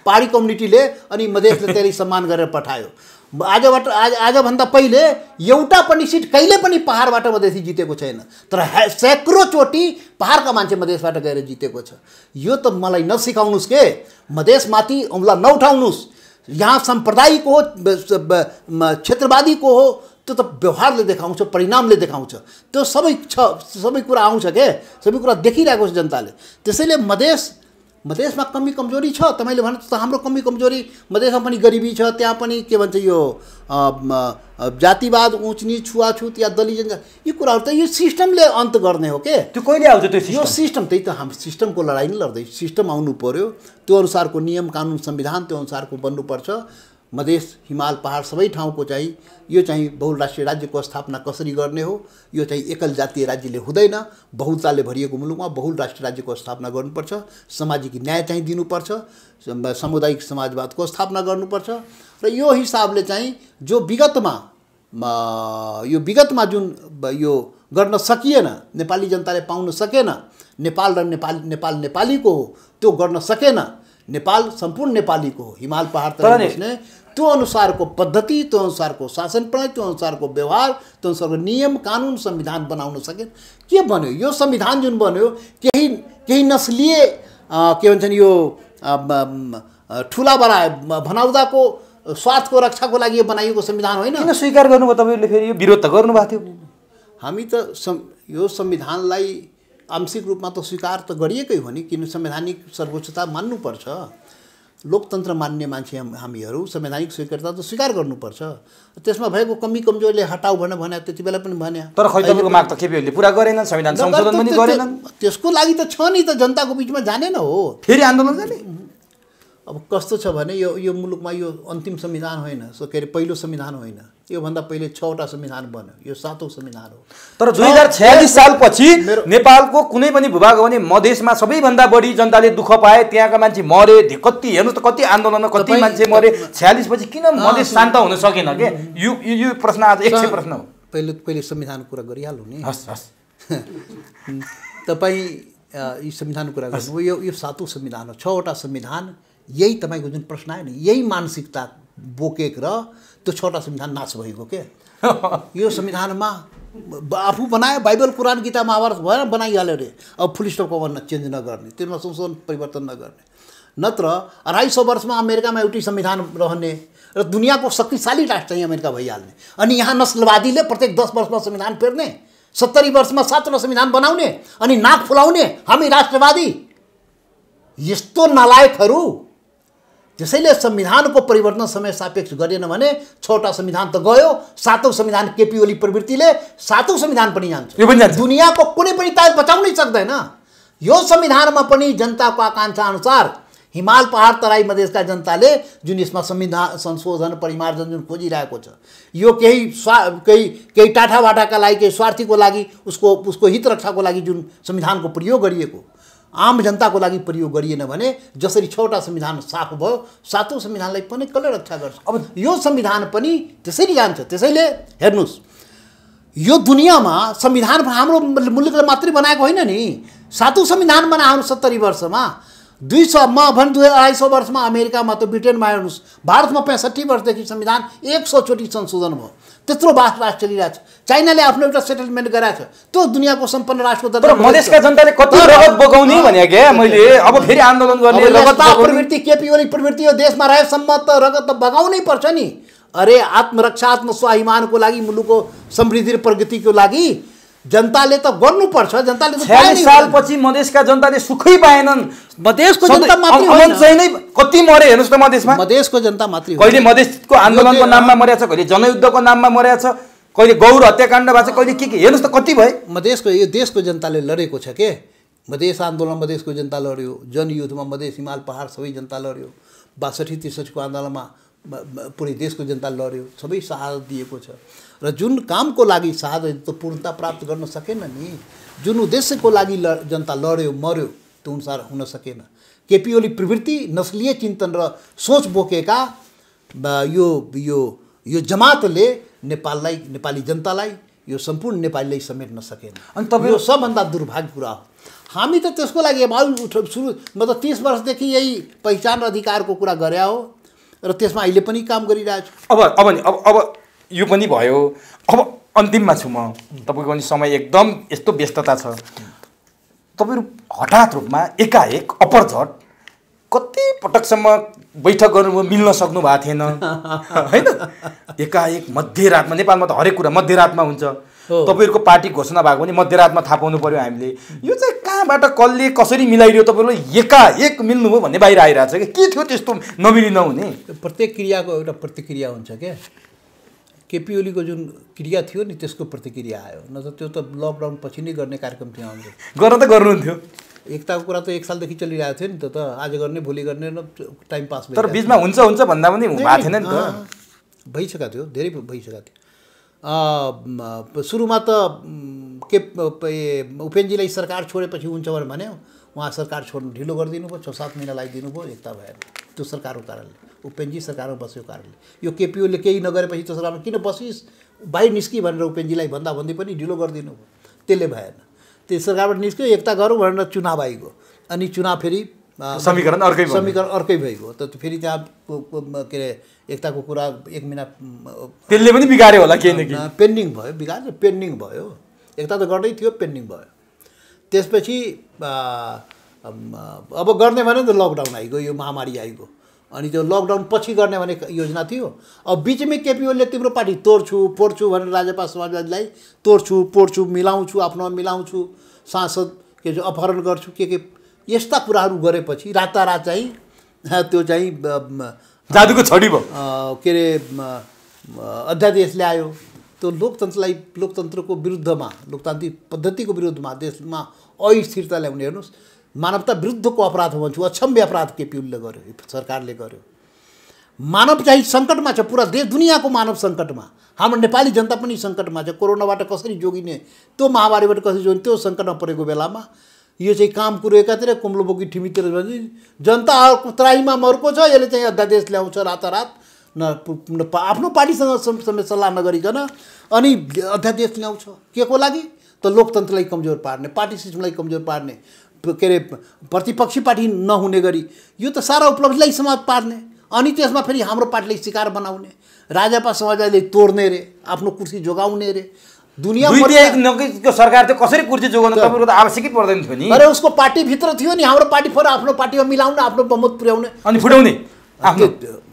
पहाडी कम्युनिटीले, अनि मधेसले त्यसलाई सम्मान गरेर पठायो। आजभन्दा पहिले एउटा पनि सिट कहिले पनि पहाडबाट मधेसी जितेको छैन, तर सैकड़ों चोटि पहाडका मान्छे मधेसबाट गएर जितेको छ। यो त मलाई नसिकाउनुहोस् के, मधेसमाथि औँला नउठाउनुहोस्। यहाँ साम्प्रदायिक हो, क्षेत्रवादीको हो, त्यो त व्यवहारले देखाउँछ, परिणामले देखाउँछ। त्यो सबै कुरा आउँछ के, सबै कुरा देखिरहेको छ जनताले। त्यसैले मधेस मधेसमा कमी कमजोरी छ, तपाईँले भन्नु त हाम्रो कमी कमजोरी मधेसमा पनि गरिबी छ, त्यहाँ पनि के भन्छ यो जातिवाद, उच नीच, छुवाछुत या दलीय जनजाति, यो कुराहरू त यो सिस्टमले अन्त गर्ने हो के। त्यो कहिले आउँछ त्यो यो सिस्टम? त्यही त हाम्रो सिस्टमको लडाइँ नै लड्दै, सिस्टम आउनु पर्यो, त्यो अनुसारको नियम कानुन संविधान त्यो अनुसारको बन्नुपर्छ। मधेस, हिमाल, पहाड सबै ठाउँको चाहिँ यो चाहिँ बहुराष्ट्रिय राज्यको स्थापना कसरी गर्ने हो, यो चाहिँ एकल जातीय राज्यले हुँदैन। बहुलताले भरिएको मुलुकमा बहुराष्ट्रिय राज्यको स्थापना गर्नुपर्छ, सामाजिक न्याय चाहिँ दिनुपर्छ, सामुदायिक समाजवादको स्थापना गर्नुपर्छ। र यो हिसाबले चाहिँ जो विगतमा जुन यो गर्न सकिएन, नेपाली जनताले पाउन सकेन, नेपाल र नेपाल नेपालीको हो, त्यो गर्न सकेन, नेपाल सम्पूर्ण नेपालीको हो, हिमाल पहाड तराई बस्ने, त्यो अनुसारको पद्धति, त्यो अनुसारको शासन प्रणाली, त्यो अनुसारको व्यवहार, त्यो अनुसारको नियम कानुन संविधान बनाउन सके। के बन्यो यो संविधान जुन बन्यो, केही नस्लीय के भन्छन् यो ठुला बडा भनाउँदाको स्वार्थको रक्षाको लागि यो बनाइएको संविधान होइन। किन स्वीकार गर्नुभयो तपाईँले? फेरि यो विरोध त गर्नुभएको थियो। हामी त यो संविधानलाई आंशिक रूपमा त स्वीकार त गरिएकै हो नि, किन संवैधानिक सर्वोच्चता मान्नुपर्छ। लोकतन्त्र मान्ने मान्छे हामीहरू संवैधानिक स्वीकृतता त स्वीकार गर्नुपर्छ। त्यसमा भएको कमी कमजोरीले हटाऊ भने त्यति बेला पनि भने। तर खै तपाईँको माग त केपीओलीले पुरा गरेनन्, संविधान संशोधन पनि गरेनन्। त्यसको लागि त छ नि त, जनताको बिचमा जाने न हो, फेरि आन्दोलन गर्ने। अब कस्तो छ भने यो मुलुकमा यो अन्तिम संविधान होइन, के अरे पहिलो संविधान होइन, योभन्दा पहिले 6वटा संविधान बन्यो, यो 7औं संविधान हो। तर 2046 सालपछि नेपालको कुनै पनि भूभाग हो भने मधेसमा सबैभन्दा बढी जनताले दुःख पाए, त्यहाँका मान्छे मरे, कति हेर्नुहोस् त कति आन्दोलनमा कति मान्छे मरे। 46 पछि किन मधेस शान्त हुन सकेन के? यो प्रश्न आज 100 प्रश्न हो। पहिले संविधानको कुरा गरिहाल्नु नि। हस् हस् तपाईँ यो संविधानको कुरा गर्नु, यो 7औं संविधान हो, 6वटा संविधान। यही तपाईँको जुन प्रश्न आयो नि, यही मानसिकता बोकेर त्यो 6वटा संविधान नाश भएको के। यो संविधानमा आफू बनायो, बाइबल कुरान गीता महाभारत भएर बनाइहाल्यो अरे। अब फुल स्टपको भन्न चेन्ज नगर्ने, त्यसमा संशोधन परिवर्तन नगर्ने, नत्र 250 वर्षमा अमेरिकामा एउटै संविधान रहने र दुनियाँको शक्तिशाली राष्ट्र चाहिँ अमेरिका भइहाल्ने। अनि यहाँ नस्लवादीले प्रत्येक 10 वर्षमा संविधान फेर्ने, 70 वर्षमा 7वटा संविधान बनाउने, अनि नाक फुलाउने हामी राष्ट्रवादी। यस्तो नालायकहरू। त्यसैले संविधानको परिवर्तन समय सापेक्ष गरेन भने 6वटा संविधान त गयो, 7औं संविधान केपी ओली प्रवृत्तिले 7औं संविधान पनि जान्छ। दुनियाँको कुनै पनि ताज बचाउनै सक्दैन। यो संविधानमा पनि जनताको आकांक्षा अनुसार हिमाल पहाड तराई मधेसका जनताले जुन यसमा संविधान संशोधन परिमार्जन जुन खोजिरहेको छ, यो केही टाठाबाटाका लागि, केही स्वार्थीको लागि, उसको हित रक्षाको लागि जुन संविधानको प्रयोग गरिएको, आम जनताको लागि प्रयोग गरिएन भने जसरी 6वटा संविधान साफ भयो, 7औं संविधानलाई पनि कसले रक्षा गर्छ? अब यो संविधान पनि त्यसरी जान्छ। त्यसैले हेर्नुहोस्, यो दुनियाँमा संविधान हाम्रो मुलुकले मात्रै बनाएको होइन नि। 7औं संविधान बनायो 70 वर्षमा, 250 वर्षमा अमेरिकामा त ब्रिटेनमा हेर्नुहोस्, भारतमा 65 वर्षदेखि संविधान 100 चोटि संशोधन भयो। त्यत्रो राष्ट्र चलिरहेछ। चाइनाले आफ्नो एउटा सेटलमेन्ट गराएको छ, त्यो दुनियाँको सम्पन्न राष्ट्रको तर मधेसका जनताले कति रगत बगाउने भने के मैले अब फेरि आन्दोलन गर्ने रगत प्रवृत्ति केपी ओली प्रवृत्ति यो देशमा रहेसम्म त रगत त बगाउनै पर्छ नि। अरे आत्मरक्षा आत्मस्वाभिमानको लागि, मुलुकको समृद्धि र प्रगतिको लागि जनताले त गर्नुपर्छ। जनताले त 46 सालपछि मधेसका जनताले सुखै पाएनन्। मधेसको जनता मात्रै होइन, कति मरे हेर्नुहोस् त मधेसमा। मधेसको जनता मात्रै कहिले मधेसको आन्दोलनको नाममा मरेछ, कहिले जनयुद्धको नाममा मरेछ, कहिले गौर हत्याकाण्ड भएको छ, कहिले के हेर्नुहोस् त कति भयो। मधेसको यो देशको जनताले लडेको छ के। मधेस आन्दोलन मधेसको जनता लड्यो, जनयुद्धमा मधेस हिमाल पहाड सबै जनता लड्यो, 62-63 को आन्दोलनमा पुरै देशको जनता लड्यो, सबै शहादत दिएको छ। र जुन कामको लागि शहादत त पूर्णता प्राप्त गर्न सकेन नि, जुन उद्देश्यको लागि जनता लड्यो मर्यो त्यो अनुसार हुन सकेन। केपी ओली प्रवृत्ति नस्लीय चिन्तन र सोच बोकेका यो जमातले नेपाललाई, नेपाली जनतालाई, यो सम्पूर्ण नेपालीलाई समेट्न सकेन। अनि यो सबभन्दा दुर्भाग्य कुरा हो। हामी त त्यसको लागि सुरु मतलब 30 वर्षदेखि यही पहिचान र अधिकारको कुरा गरे हो र त्यसमा अहिले पनि काम गरिरहेको छु। अब यो पनि भयो। अब अन्तिममा छु म। तपाईँको पनि समय एकदम यस्तो व्यस्तता छ, तपाईँहरू हठात रूपमा एकाएक अपरझट कति पटकसम्म बैठक गर्नुभयो, मिल्न सक्नु भएको थिएन होइन? एकाएक मध्यरातमा, नेपालमा त हरेक कुरा मध्यरातमा हुन्छ, तपाईँहरूको पार्टी घोषणा भएको पनि मध्यरातमा थाहा पाउनु पर्यो हामीले। यो चाहिँ कहाँबाट कसले कसरी मिलाइदियो तपाईँहरूले एकाएक मिल्नुभयो भन्ने बाहिर आइरहेको छ कि के थियो त्यस्तो नमिली नहुने? प्रत्येक क्रियाको एउटा प्रतिक्रिया हुन्छ क्या। केपी ओलीको जुन क्रिया थियो नि त्यसको प्रतिक्रिया आयो, न त त्यो त लकडाउन पछि नै गर्ने कार्यक्रम थियो हाम्रो। गर्न त गर्नुहुन्थ्यो, एकताको कुरा त 1 सालदेखि चलिरहेको थियो नि त आज गर्ने भोलि गर्ने न टाइम पास तर बिचमा हुन्छ भन्दा पनि भएको थिएन नि त। भइसकेको थियो, धेरै भइसकेको थियो। सुरुमा त उपेन्द्रजीलाई सरकार छोडेपछि हुन्छ भने उहाँ सरकार छोड्नु ढिलो गरिदिनु भयो, 6-7 महिना लगाइदिनु भयो, एकता भएर त्यो सरकारको कारणले, उपेन्द्रजी सरकारमा बसेको कारणले। यो केपी ओलीले केही नगरेपछि त्यो सरकारमा किन बसिस् बाहिर निस्कि भनेर उपेन्द्रजीलाई भन्दा पनि ढिलो गरिदिनु भयो, त्यसले भएन। त्यो सरकारबाट निस्क्यो, एकता गरौँ भनेर चुनाव आइगयो, अनि चुनाव फेरि समीकरण अर्कै भइगयो। त फेरि त्यहाँ के अरे एकताको कुरा 1 महिना त्यसले पनि बिगार्यो होला केही न केही, पेन्डिङ भयो, पेन्डिङ भयो। एकता त गर्दै थियो, पेन्डिङ भयो। त्यसपछि अब गर्ने भने त लकडाउन आइगयो, यो महामारी आइगयो, अनि त्यो लकडाउन पछि गर्ने भने योजना थियो। अब बिचमै केपी ओलीले तिम्रो पार्टी तोड्छु फोड्छु भनेर राजपा समाजवादीलाई तोड्छु फोड्छु मिलाउँछु, आफ्नोमा मिलाउँछु, सांसद के अपहरण गर्छु के यस्ता कुराहरू गरेपछि रातारात चाहिँ त्यो चाहिँ जादुको छडी भयो, के अरे अध्यादेश ल्यायो। त्यो लोकतन्त्रको विरुद्धमा, लोकतान्त्रिक पद्धतिको विरुद्धमा देशमा अस्थिरता ल्याउने, हेर्नुहोस् मानवता विरुद्धको अपराध भन्छु, अक्षम्य अपराध केपी ओलीले गर्यो, सरकारले गर्यो। मानव चाहिँ सङ्कटमा छ, पुरा देश दुनियाँको मानव सङ्कटमा, हाम्रो नेपाली जनता पनि सङ्कटमा छ। कोरोनाबाट कसरी जोगिने, त्यो महामारीबाट कसरी जोगिने, त्यो सङ्कटमा परेको बेलामा यो चाहिँ काम कुरो एकातिर कुम्लो बोकी ठिमीतिर जनता त्राहीमा मर्को छ, यसले चाहिँ अध्यादेश ल्याउँछ रातारात, आफ्नो पार्टीसँग समेत सल्लाह नगरिकन अनि अध्यादेश ल्याउँछ। के को लागि त लोकतन्त्रलाई कमजोर पार्ने, पार्टी सिस्टमलाई कमजोर पार्ने, के अरे प्रतिपक्षी पार्टी नहुने गरी यो त सारा उपलब्धिलाई समाप्त पार्ने, अनि त्यसमा फेरि हाम्रो पार्टीलाई शिकार बनाउने, राजापा समाजवादीले तोड्ने रे, आफ्नो कुर्सी जोगाउने रे। दुनियाँ सरकार चाहिँ कसरी कुर्सी जोगाउनु तपाईँको त आवश्यकै पर्दैन थियो नि। अरे उसको पार्टीभित्र थियो नि, हाम्रो पार्टी फेरि आफ्नो पार्टीमा मिलाउन, आफ्नो बहुमत पुर्याउने अनि फुटाउने,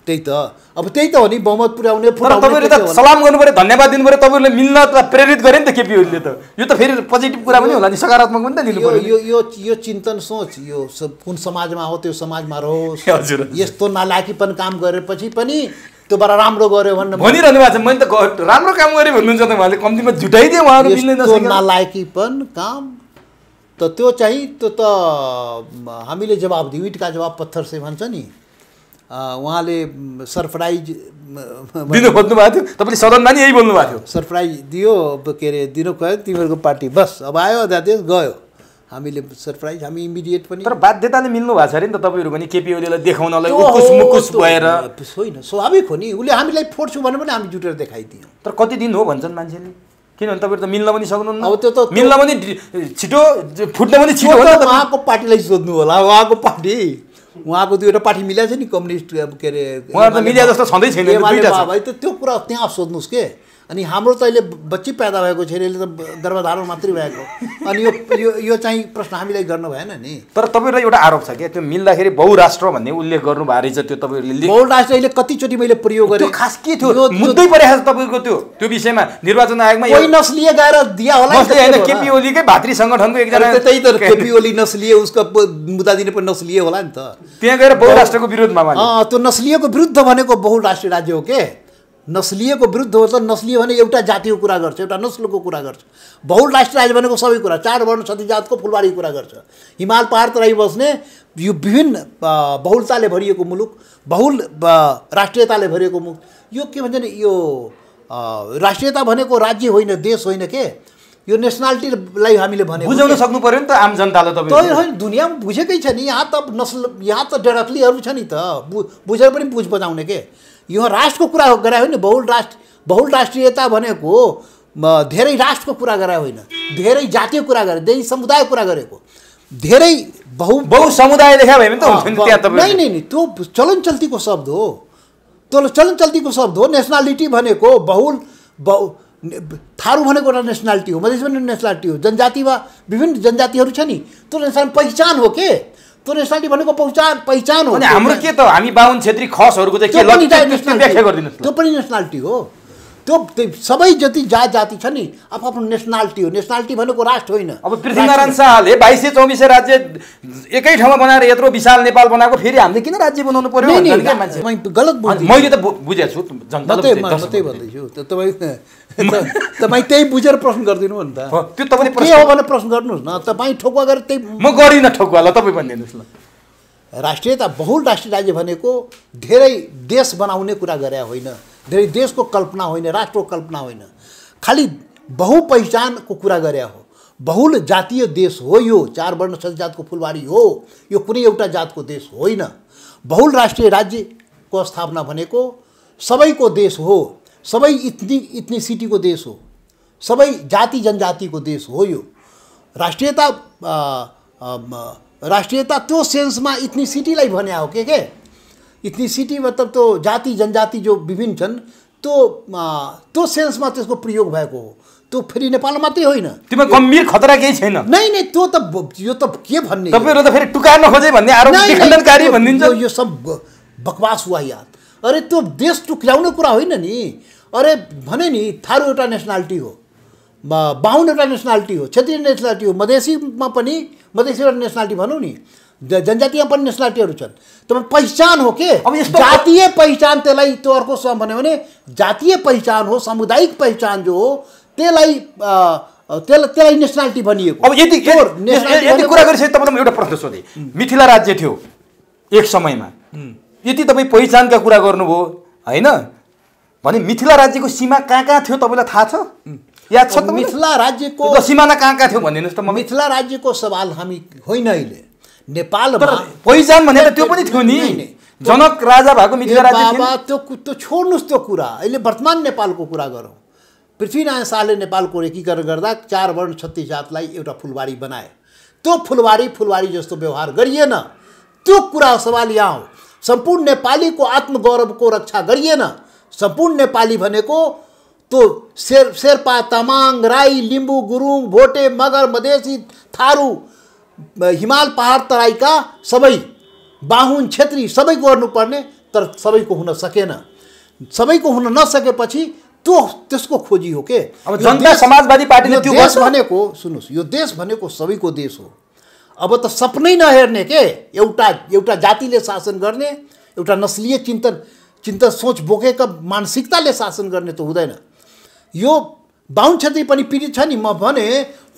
त्यही त अब त्यही त हो नि, बहुमत पुर्याउने। तपाईँले त सलाम गर्नु पऱ्यो, धन्यवाद दिनु पऱ्यो, तपाईँले मिल्न त प्रेरित गरे नि त केपी ओलीले त। यो त फेरि पोजिटिभ कुरा पनि होला नि, सकारात्मक पनि त दिनु पऱ्यो। यो चिन्तन सोच, यो कुन समाजमा हो त्यो समाजमा रहोस्। हजुर, यस्तो नालायकीपन काम गरेपछि पनि त्यो बडा राम्रो गर्यो भन्ने भनिरहनु भएको छ। मैले त राम्रो काम गरेँ भन्नुहुन्छ त, उहाँले कम्तीमा झुटाइदिए, उहाँहरू मिल्दैन। नालायकीपन काम त त्यो चाहिँ त्यो त हामीले जवाब दियौँ, इटका जवाब पत्थर से भन्छ नि। उहाँले सरप्राइज दिनु खोज्नु भएको थियो, तपाईँले सदनमा नि यही बोल्नु भएको थियो, सरप्राइज दियो, के अरे दिनु गयो तिमीहरूको पार्टी बस अब आयो अध्यादेश गयो, हामीले सरप्राइज, हामी इमिडिएट पनि। तर बाध्यताले मिल्नु भएको छ अरे नि त तपाईँहरू पनि केपी ओलीलाई देखाउनलाई उकुस मुकुस भएर। होइन, स्वाभाविक हो नि, उसले हामीलाई फोड्छु भने पनि हामी जुटेर देखाइदियौँ। तर कति दिन हो भन्छन् मान्छेले, किनभने तपाईँहरू त मिल्न पनि सक्नुहुन्न। अब त्यो त मिल्न पनि छिटो, फुट्न पनि छिटो हो। उहाँको पार्टीलाई सोध्नु होला, उहाँको पार्टी, उहाँको त्यो एउटा पार्टी मिलेको छ नि कम्युनिस्ट, के अरे उहाँ त मिडिया जस्तो छँदै छैन भाइ, त त्यो कुरा त्यहाँ सोध्नुहोस् के। अनि हाम्रो त अहिले बच्ची पैदा भएको छैन, यसले त गर्भधारण मात्रै भएको, अनि यो चाहिँ प्रश्न हामीलाई गर्नु भएन नि। तर तपाईँहरूलाई एउटा आरोप छ क्या, त्यो मिल्दाखेरि बहुराष्ट्र भन्ने उल्लेख गर्नु भएको रहेछ, त्यो तपाईँहरूले बहुराष्ट्र अहिले कतिचोटि मैले प्रयोग गरेँ, खास के थियो मुद्दै परेको छ तपाईँको त्यो विषयमा निर्वाचन आयोगमा कोही नस्लिए गएर दिया होला होइन, केपी ओलीकै भातृ सङ्गठनको एकजना, त्यही त केपी ओली नस्लिए, उसको मुद्दा दिने पनि नस्लिए होला नि त, त्यहाँ गएर बहुराष्ट्रको विरोधमा। त्यो नस्लिएको विरुद्ध भनेको बहुराष्ट्रिय राज्य हो के, नस्लिएको विरुद्ध हो त। नस्लिए भने एउटा जातिको कुरा गर्छ, एउटा नस्लको कुरा गर्छ। बहुराष्ट्रिय राज्य भनेको सबै कुरा, 4 वर्ण 6 जातको फुलबारीको कुरा गर्छ। हिमाल पहाड तराई बस्ने यो विभिन्न बहुलताले भरिएको मुलुक, बहुल राष्ट्रियताले भरिएको मुलुक, यो के भन्छ नि, यो राष्ट्रियता भनेको राज्य होइन, देश होइन के, यो नेसनालिटीलाई हामीले भनेको बुझाउन सक्नु पर्यो नि त आम जनताले। तपाईँ होइन, दुनियाँमा बुझेकै छ नि, यहाँ त नस्ल, यहाँ त डाइरेक्टलीहरू छ नि त, बुझेर पनि बुझ बजाउने के। यो राष्ट्रको कुरा गरायो होइन, बहुराष्ट्रियता भनेको धेरै राष्ट्रको कुरा गरायो होइन, धेरै जातीय कुरा गरे, धेरै समुदायको कुरा गरेको, धेरै बहुसमुदाय लेखा भयो भने त हुन्छ नि त्यहाँ। तपाईँ नहीं, त्यो चलन चल्तीको शब्द हो, त्यो चलन चल्तीको शब्द हो। नेसनालिटी भनेको थारू भनेको एउटा नेसनालिटी हो, मधेस पनि नेसनालिटी हो, जनजातिमा विभिन्न जनजातिहरू छ नि, त्यो नेसनल पहिचान हो के, त्यो नेसनालिटी भनेको पहिचान हो। हाम्रो के त हामी बाहुन क्षेत्री खसहरूको चाहिँ के व्याख्या गरिदिनु, त्यो पनि नेसनालिटी हो। त्यो सबै जति जाति छ नि आफ्नो नेसनालिटी हो। नेसनालिटी भनेको राष्ट्र होइन। अब पृथ्वीनारायण शाहले 2224 राज्य एकै ठाउँमा बनाएर यत्रो विशाल नेपाल बनाएको, फेरि हामीले किन राज्य बनाउनु पर्यो भन्ने के मान्छे गलत बुझ्नु। मैले त बुझेको छु, जनताले मात्रै भन्दैछु। तपाईँ त्यही बुझेर प्रश्न गरिदिनु हो नि त। त्यो तपाईँले के हो भनेर प्रश्न गर्नुहोस् न। तपाईँ ठोकुवा गरेर त्यही म गरिनँ ठोकुवा, ल तपाईँ भनिदिनुहोस् ल। राष्ट्रियता बहुल राष्ट्रिय राज्य भनेको धेरै देश बनाउने कुरा गरे होइन, धेरै देशको कल्पना होइन, राष्ट्रको कल्पना होइन, खालि बहुपहिचानको कुरा गरे हो। बहुल जातीय देश हो यो, 4 वर्ण 6 जातको फुलबारी हो यो, कुनै एउटा जातको देश होइन। बहुल राष्ट्रिय राज्यको स्थापना भनेको सबैको देश हो, सबै इथनिसिटीको देश हो, सबै जाति जनजातिको देश हो यो। राष्ट्रियता त्यो सेन्समा इथनिसिटीलाई भने हो के इथनिसिटी मतलब त्यो जाति जनजाति जो विभिन्न छन् त्यो सेन्समा त्यसको प्रयोग भएको हो। त्यो फेरि नेपालमा मात्रै होइन, त्यसमा गम्भीर खतरा केही छैन। नै त्यो त यो त के भन्ने, तपाईहरु त फेरि टुकार्न खोजे भन्ने आरोप विखण्डनकारी भनिन्छ। यो सब बकवास हुआ यार। अरे त्यो देश टुक्राउने कुरा होइन नि। अरे भने नि थारू एउटा नेसनालिटी हो, बाहुन एउटा नेसनालिटी हो, क्षेत्रीय नेसनालिटी हो, मधेसीमा पनि मधेसी एउटा नेसनालिटी भनौँ नि, जनजातिमा पनि नेसनालिटीहरू छन्। तपाईँ पहिचान हो के, अब यस्तो जातीय पहिचान, त्यसलाई त्यो अर्को भन्यो भने जातीय पहिचान हो, सामुदायिक पहिचान जो हो त्यसलाई नेसनालिटी भनिएको। अब यति कुरा गरिसके तपाईँलाई एउटा प्रश्न सोधेँ। मिथिला राज्य थियो एक समयमा, यति तपाईँ पहिचानका कुरा गर्नुभयो होइन भने मिथिला राज्यको सीमा कहाँ थियो तपाईँलाई थाहा छ, याद छ? मिथिला राज्यको सिमाना कहाँ थियो भनिदिनुहोस् त। मिथिला राज्यको सवाल हामी होइन अहिले नेपालमा पहिचान भनेर त्यो पनि थियो नि, जनक राजा भएको मिथिला राज्य बाबा। त्यो छोड्नुहोस् त्यो कुरा, अहिले वर्तमान नेपालको कुरा गरौँ। पृथ्वीनारायण शाहले नेपालको एकीकरण गर्दा 4 वर्ण 36 जातलाई एउटा फुलबारी बनाए। त्यो फुलबारी जस्तो व्यवहार गरिएन। त्यो कुरा सवाल यहाँ हो। सम्पूर्ण नेपालीको आत्मगौरवको रक्षा गरिएन। सम्पूर्ण नेपाली भनेको तो शेर्पा, तामाङ, राई, लिम्बू, गुरुङ, भोटे, मगर, मधेसी, थारू, हिमाल पहाड तराईका सबै, बाहुन, क्षेत्री सबै गर्नुपर्ने, तर सबैको हुन सकेन। सबैको हुन नसकेपछि त्यसको खोजी हो के। अब जनता समाजवादी पार्टीले त्यो देश भनेको सुन्नुहोस्, यो देश भनेको सबैको देश हो। अब त सपनै नहेर्ने के एउटा जातिले शासन गर्ने, एउटा नस्लीय चिन्तन सोच बोकेका मानसिकताले शासन गर्ने त हुँदैन। यो बाहुन क्षेत्री पनि पीडित छ नि। म भने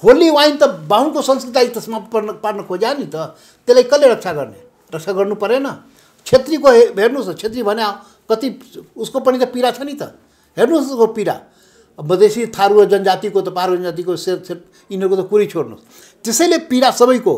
होली वाइन त बाहुनको संस्कृतिलाई त्यसमा पार्न खोज्या नि त, त्यसलाई कसले रक्षा गर्ने? रक्षा गर्नु परेन। क्षेत्रीको हेर्नुहोस् न, क्षेत्री भने कति उसको पनि त पीडा छ नि त। हेर्नुहोस् उसको पीडा। मधेसी थारू जनजातिको त पारो जनजातिको यिनीहरूको त कुरै छोड्नुहोस्। त्यसैले पीडा सबैको।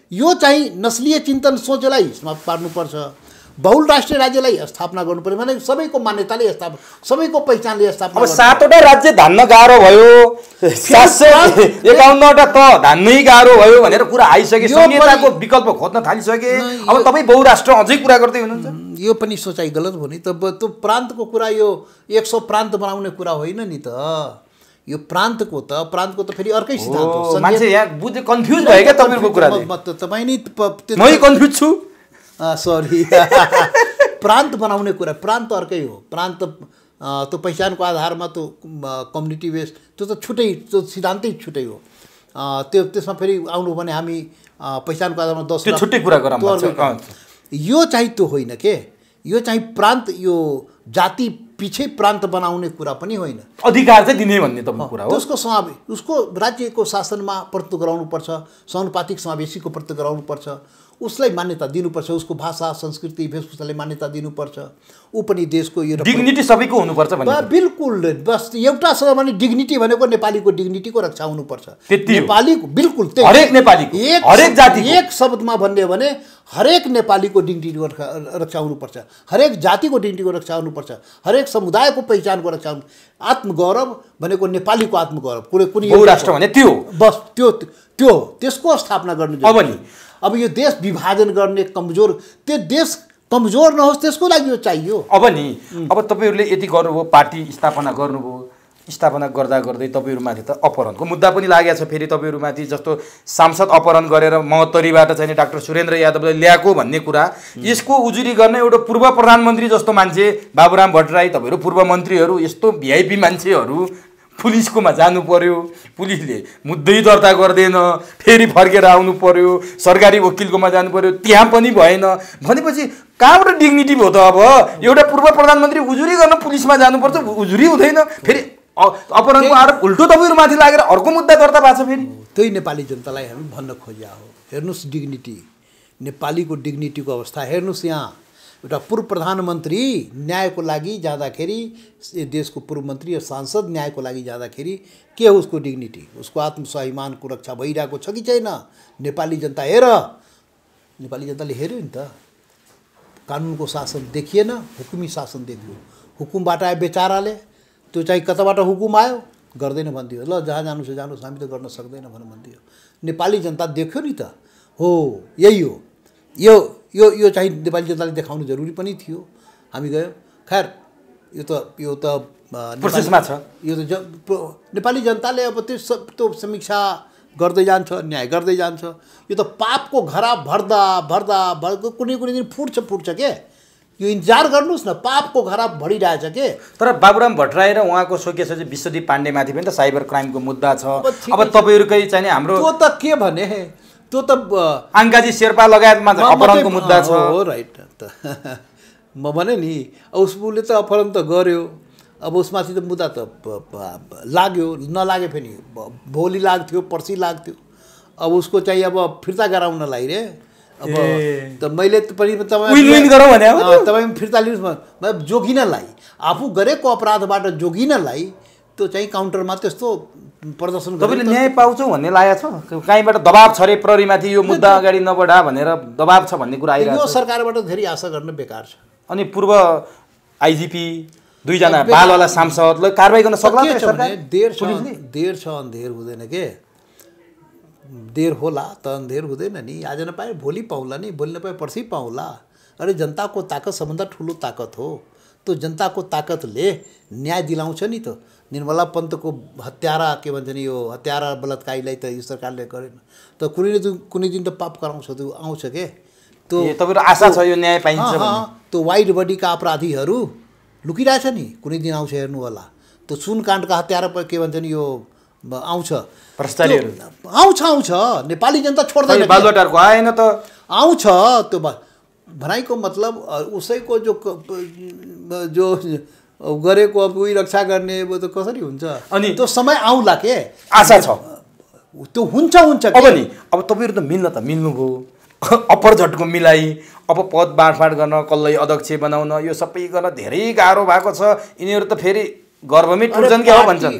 यो चाहिँ नस्लीय चिन्तन सोचलाई समाप्त पार्नुपर्छ। बहुल राष्ट्रिय राज्यलाई स्थापना गर्नु पर्यो भने सबैको मान्यताले स्थापना, सबैको पहिचानले स्थापना। अब 7वटा राज्य धान्न गाह्रो भयो, 751वटा त धान्नै गाह्रो भयो भनेर कुरा आइसके, संहिताको विकल्प खोज्न थालिसके। अब तपाईँ बहुराष्ट्र अझै कुरा गर्दै हुनुहुन्छ। यो पनि सोचाइ गलत हो नि त। त्यो प्रान्तको कुरा, यो 100 प्रान्त बनाउने कुरा होइन नि त। यो प्रान्तको त फेरि अर्कै सिद्धान्त हो। मान्छे यहाँ बुझ्दै कन्फ्युज भयो क्या तपाईँको कुरा। तपाईँ नि मै कन्फ्युज छु, सरी। प्रान्त बनाउने कुरा, प्रान्त अर्कै हो। प्रान्त त्यो पहिचानको आधारमा त्यो कम्युनिटी बेस त्यो त छुट्टै, त्यो सिद्धान्तै छुट्टै हो। त्यसमा फेरि आउनु भने हामी पहिचानको आधारमा 10 छुट्टै कुरा गरौँ। यो चाहिँ त्यो होइन के। यो चाहिँ प्रान्त, यो जाति पछि प्रान्त बनाउने कुरा पनि होइन। अधिकार चाहिँ दिने भन्ने तपाईँको कुरा हो। उसको राज्यको शासनमा प्रत्यक्ष गराउनुपर्छ, समानुपातिक समावेशीको प्रत्यक्ष गराउनुपर्छ, उसलाई मान्यता दिनुपर्छ, उसको भाषा संस्कृति वेशभूषालाई मान्यता दिनुपर्छ। ऊ पनि देशको यो डिग्निटी सबैको हुनुपर्छ भन्ने। बिल्कुल, बस एउटा शब्द भने डिग्निटी भनेको नेपालीको डिग्निटीको रक्षा हुनुपर्छ। नेपालीको बिल्कुल हरेक नेपालीको, हरेक जातिको। एक शब्दमा भन्ने भने हरेक नेपालीको डिग्निटीको रक्षा हुनुपर्छ, हरेक जातिको डिग्निटीको रक्षा हुनुपर्छ, हरेक समुदायको पहिचानको रक्षा हुनु। आत्मगौरव भनेको नेपालीको आत्मगौरव, कुनै बहुराष्ट्र भने त्यो बस त्यो त्यसको स्थापना गर्नु। अब यो देश विभाजन गर्ने कमजोर, त्यो देश कमजोर नहोस् त्यसको लागि यो चाहियो। अब नि अब तपाईँहरूले यति गर्नुभयो, पार्टी स्थापना गर्नुभयो, स्थापना गर्दा गर्दै तपाईँहरूमाथि त अपहरणको मुद्दा पनि लागेको छ। फेरि तपाईँहरूमाथि जस्तो सांसद अपहरण गरेर महोत्तरीबाट चाहिँ डाक्टर सुरेन्द्र यादवले ल्याएको भन्ने कुरा, यसको उजुरी गर्ने एउटा पूर्व प्रधानमन्त्री जस्तो मान्छे बाबुराम भट्टराई, तपाईँहरू पूर्व मन्त्रीहरू, यस्तो भिआइपी मान्छेहरू पुलिसकोमा जानु पर्यो, पुलिसले मुद्दै दर्ता गर्दैन, फेरि फर्केर आउनु पर्यो, सरकारी वकिलकोमा जानु पर्यो, त्यहाँ पनि भएन भनेपछि कहाँबाट डिग्निटी भयो त? अब एउटा पूर्व प्रधानमन्त्री उजुरी गर्न पुलिसमा जानुपर्छ, उजुरी हुँदैन, फेरि अपहरणको आरोप उल्टो तपाईँहरूमाथि लागेर अर्को मुद्दा दर्ता भएको छ। फेरि त्यही नेपाली जनतालाई हामी भन्न खोजिया हो। हेर्नुहोस् डिग्निटी, नेपालीको डिग्निटीको अवस्था हेर्नुहोस्। यहाँ एउटा पूर्व प्रधानमन्त्री न्यायको लागि जाँदाखेरि, देशको पूर्व मन्त्री र सांसद न्यायको लागि जाँदाखेरि के हो उसको डिग्निटी, उसको आत्मस्वाभिमानको रक्षा भइरहेको छ कि छैन? नेपाली जनता हेर, नेपाली जनताले हेऱ्यो नि त। कानुनको शासन देखिएन, हुकुमी शासन देखियो। हुकुमबाट आयो बेचाराले, त्यो चाहिँ कताबाट हुकुम आयो गर्दैन भनिदियो, ल जहाँ जानु छ जानुहोस्, हामी त गर्न सक्दैन भनेर भनिदियो। नेपाली जनता देख्यो नि त। हो यही हो, यो चाहिँ नेपाली जनताले देखाउनु जरुरी पनि थियो। हामी गयौँ, खैर यो त प्रोसेसमा छ। यो त नेपाली जनताले अब त्यो समीक्षा गर्दै जान्छ, न्याय गर्दै जान्छ। यो त पापको घरा भर्दा भर्दा कुनै दिन फुट्छ के। यो इन्तजार गर्नुहोस् न, पापको घरा भरिरहेछ के। तर बाबुराम भट्टराई र उहाँको स्वकीय सचिव विश्वदीप पाण्डेमाथि पनि त साइबर क्राइमको मुद्दा छ। अब तपाईँहरूकै चाहिँ हाम्रो त्यो त के भने, त्यो त आङ्काजी शेर्पा लगायतमा अपहरणको मुद्दा छ। हो राइट त म भने नि, उसले त अपहरण त गर्यो, अब उसमाथि त मुद्दा त लाग्यो, नलागे पनि भोलि लाग्थ्यो, पर्सि लाग्थ्यो। अब उसको चाहिँ अब फिर्ता गराउनलाई रे, अब त मैले पनि तपाईँ फिर्ता लिनुहोस्, जोगिनलाई, आफू गरेको अपराधबाट जोगिनलाई त्यो चाहिँ काउन्टरमा त्यस्तो प्रदर्शन तपाईँले न्याय पाउँछौ भन्ने लागेको छ? कहीँबाट दबाब छ अरे प्रहरीमाथि, यो मुद्दा अगाडि नबढा भनेर दबाब छ भन्ने कुरा आइरहेको छ। यो सरकारबाट धेरै आशा गर्न बेकार छ। अनि पूर्व आइजिपी दुईजना बालवाला सांसदलाई कारबाही गर्न सक्ला त सरकार? देर छ अन्धेर हुँदैन के। देर होला त अन्धेर हुँदैन नि। आज नपाए भोलि पाउला नि, भोलि नपाए पर्सि पाउला। अरे जनताको ताकत सबभन्दा ठुलो ताकत हो। त्यो जनताको ताकतले न्याय दिलाउँछ नि त। निर्मला पन्तको हत्यारा के भन्छ नि, यो हत्यारा बलात्कारीलाई त यो सरकारले गरेन त कुनै दिन त पाप कराउँछ, त्यो आउँछ के। त्यो तपाईँको आशा छ यो न्याय पाइन्छ भन्ने? त्यो वाइड बडीका अपराधीहरू लुकिरहेछ नि, कुनै दिन आउँछ हेर्नु होला। त्यो सुनकाण्डका हत्यारा के भन्छ नि, यो आउँछ, भ्रष्टाचारीहरू आउँछ। नेपाली जनता छोड्दैन, बालुवाटारको आएन त आउँछ। त्यो भनाइको मतलब उसैको जो गरेको अब उही रक्षा गर्ने वो त कसरी हुन्छ? अनि त्यो समय आउला के, आशा छ। त्यो हुन्छ अब नि, अब तपाईँहरू त मिल्न त मिल्नुभयो, अप्पर झट्को मिलाई अब पद बाँडफाँड गर्न, कसलाई अध्यक्ष बनाउन, यो सबै गर्न धेरै गाह्रो भएको छ। यिनीहरू त फेरि गर्वमै टुट्छन् क्या हो भन्छन्।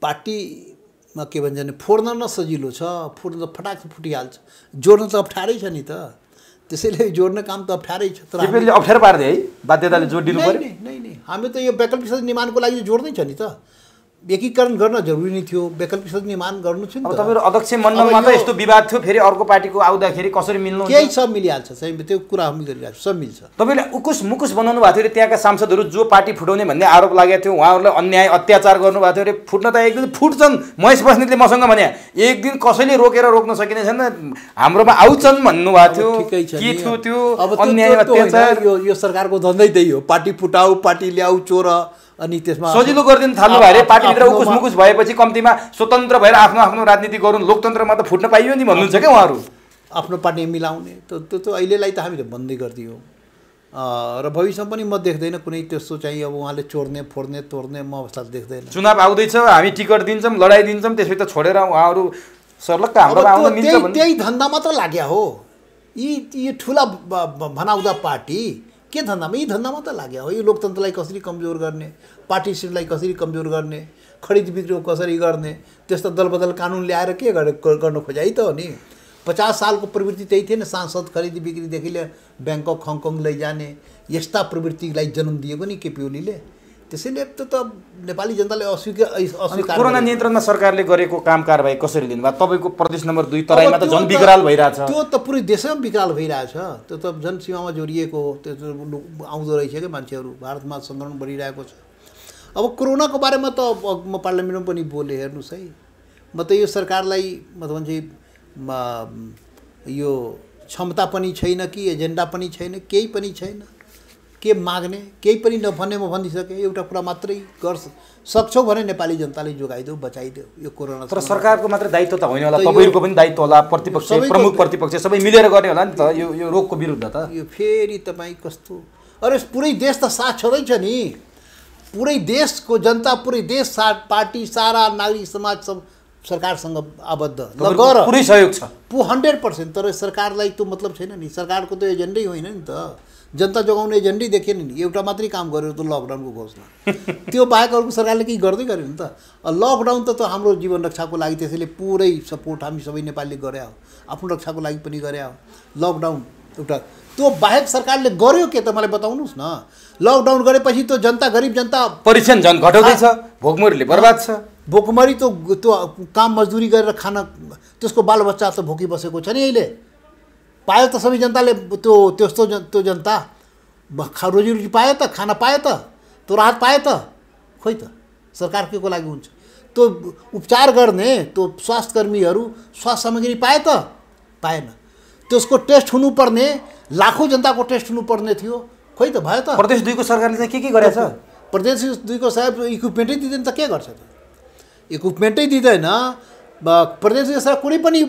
पार्टीमा के भन्छ भने फोड्न न सजिलो छ, फोड्न त फटाक फुटिहाल्छ, जोड्न त अप्ठ्यारै छ नि त। त्यसैले जोड्ने काम त अप्ठ्यारै छ। तर हामीले अप्ठ्यारो पार्दै है, बाध्यताले जोडिदिनु पर्यो। नहीं हामी त यो वैकल्पिक निर्माणको लागि जोड्दै छ नि त। एकीकरण गर्न जरुरी नै थियो, वैकल्पिक निर्माण गर्नु थियो नि त। अब तपाईँहरू अध्यक्ष मण्डलमा त यस्तो विवाद थियो, फेरि अर्को पार्टीको आउँदाखेरि कसरी मिल्नु? केही सब मिलिहाल्छ, चाहिँ त्यो कुरा हामी गरिरहेको सब मिल्छ। तपाईँले उकुस मुकुस बनाउनु भएको थियो अरे, त्यहाँका सांसदहरू जो पार्टी फुटाउने भन्ने आरोप लागेको थियो, उहाँहरूलाई अन्याय अत्याचार गर्नुभएको थियो अरे। फुट्न त एक दिन फुट्छन्। महेश बस्नेतले मसँग भने एक दिन कसैले रोक्न सकिने छैन, हाम्रोमा आउँछन् भन्नुभएको थियो। ठिकै छ, के थियो त्यो अन्याय अत्याचार? यो सरकारको धन्दै त्यही हो, पार्टी फुटाऊ, पार्टी ल्याऊ, चोर, अनि त्यसमा सजिलो गरिदिनु थाल्नु भयो अरे। पार्टीभित्र उकुस मुकुस भएपछि कम्तीमा स्वतन्त्र भएर आफ्नो राजनीति गरौँ, लोकतन्त्रमा त फुट्न पाइयो नि भन्नुहुन्छ क्या उहाँहरू। आफ्नो पार्टी मिलाउने त्यो अहिलेलाई त हामी त बन्दै गरिदियौँ र भविष्यमा पनि म देख्दैन कुनै त्यस्तो चाहिँ अब उहाँले चोर्ने फोड्ने तोड्ने म अवस्था देख्दैन। चुनाव आउँदैछ, हामी टिकट दिन्छौँ, लडाइँ दिन्छौँ, त्यसपछि त छोडेर उहाँहरू सर्लक्क हाम्रोमा आउन मिल्छ भन्ने त्यही धन्दा मात्र लाग्यो हो। यी ठुला भनाउँदा पार्टी के धन्दामा, यी धन्दामा त लाग्यो हो। यो लोकतन्त्रलाई कसरी कमजोर गर्ने, पार्टी सिटलाई कसरी कमजोर गर्ने, खरिद बिक्री कसरी गर्ने, त्यस्तो दलबदल कानुन ल्याएर के गर्न खोजा त हो नि। 50 सालको प्रवृत्ति त्यही थिएन, सांसद खरिदी बिक्रीदेखि लिएर ब्याङ्कक हङकङ लैजाने यस्ता प्रवृत्तिलाई जन्म दिएको नि केपी ओलीले। त्यसैले त नेपाली जनताले अस्वीकार। कोरोना नियन्त्रणमा सरकारले गरेको काम कारबाही कसरी लिनुभयो? तपाईँको प्रदेश नम्बर 2 तराईमा त झन् विकराल भइरहेछ। त्यो त पुरै देशैमा विकराल भइरहेछ। त्यो त जनसीमामा जोडिएको, त्यो आउँदो रहेछ क्या मान्छेहरू, भारतमा सङ्क्रमण बढिरहेको छ। अब कोरोनाको बारेमा त म पार्लियामेन्टमा पनि बोले, हेर्नुहोस् है, म त यो सरकारलाई मतलब चाहिँ यो क्षमता पनि छैन कि एजेन्डा पनि छैन, केही पनि छैन, के माग्ने केही पनि नभन्ने म भनिसकेँ। एउटा कुरा मात्रै गर् सक्छौ भने नेपाली जनताले जोगाइदेऊ, बचाइदेऊ यो कोरोना। तर सरकारको मात्र दायित्व त होइन होला, तपाईँहरूको पनि दायित्व होला, प्रतिपक्ष प्रमुख प्रतिपक्ष सबै मिलेर गर्ने होला नि त यो रोगको विरुद्ध। त यो फेरि तपाईँ कस्तो, अरे पुरै देश त साथ छँदैछ नि, पुरै देशको जनता, पुरै देश साथ, पार्टी, सारा नागरिक समाज सब सरकारसँग आबद्ध, ल गर, पुरै सहयोग छ 100%। तर सरकारलाई त्यो मतलब छैन नि, सरकारको त एजेन्डै होइन नि त, जनता जोगाउने एजेन्डै देखेन नि, एउटा मात्रै काम गर्यो त लकडाउनको घोषणा, त्यो बाहेक अरूको सरकारले केही गर्दै गरेन नि त। लकडाउन त हाम्रो जीवन रक्षाको लागि, त्यसैले पुरै सपोर्ट हामी सबै नेपालीले गरे हो, आफ्नो रक्षाको लागि पनि गरे हो। लकडाउन एउटा, त्यो बाहेक सरकारले गर्यो के त मलाई बताउनुहोस् न। लकडाउन गरेपछि त जनता, गरिब जनता परीक्षण झन् घटाउँदैछ, भोकमरीले बर्बाद छ, भोकमरी त त्यो काम मजदुरी गरेर खाना, त्यसको बालबच्चा त भोकी बसेको छ नि अहिले। पायो त सबै जनताले त्यो जनता रोजीरोटी पायो त, खाना पायो त, त्यो राहत पायो त, खोइ त सरकार के को लागि हुन्छ। त्यो उपचार गर्ने त्यो स्वास्थ्यकर्मीहरू स्वास्थ्य सामग्री पाए त, पाएन। त्यसको टेस्ट हुनुपर्ने, लाखौँ जनताको टेस्ट हुनुपर्ने थियो, खोइ त भयो त। प्रदेश 2 को सरकारले चाहिँ के गरेछ? प्रदेश 2 को साहब इक्विपमेन्टै दिँदैन त के गर्छ त, इक्विपमेन्टै दिँदैन। प्रदेश सरकार कुनै पनि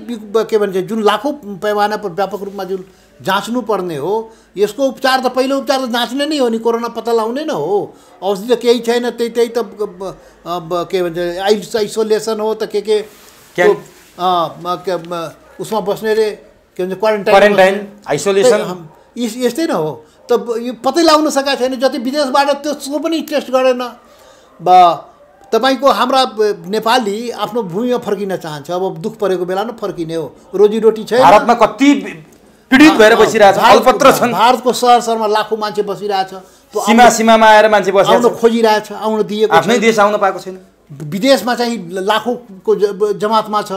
के भन्छ जुन लाखौँ पैमाना पर व्यापक रूपमा जुन जाँच्नु पर्ने हो, यसको उपचार त पहिलो उपचार त जाँच्ने नै हो नि, कोरोना पत्ता लगाउने नै हो। औषधि त केही छैन, त्यही त के भन्छ आइसोलेसन हो त, के उसमा बस्ने रे, के भन्छ क्वारेन्टाइन आइसोलेसन, यस्तै न हो त। यो पत्तै लगाउन सकेको छैन, जति विदेशबाट त्यसको पनि टेस्ट गरेन। तपाईँको हाम्रा नेपाली आफ्नो भूमिमा फर्किन चाहन्छ, अब दुःख परेको बेलामा फर्किने हो, रोजीरोटी छैन। भारतमा कति पीडित भएर बसिरहेछ, अल्पत्र छन्। भारतको सहरमा लाखौँ मान्छे बसिरहेछ, सीमामा आएर मान्छे बसिरहेछ, आउन खोजिरहेछ, आउन दिएको, आफ्नै देश आउन पाएको छैन। विदेशमा चाहिँ लाखौँको जमातमा छ।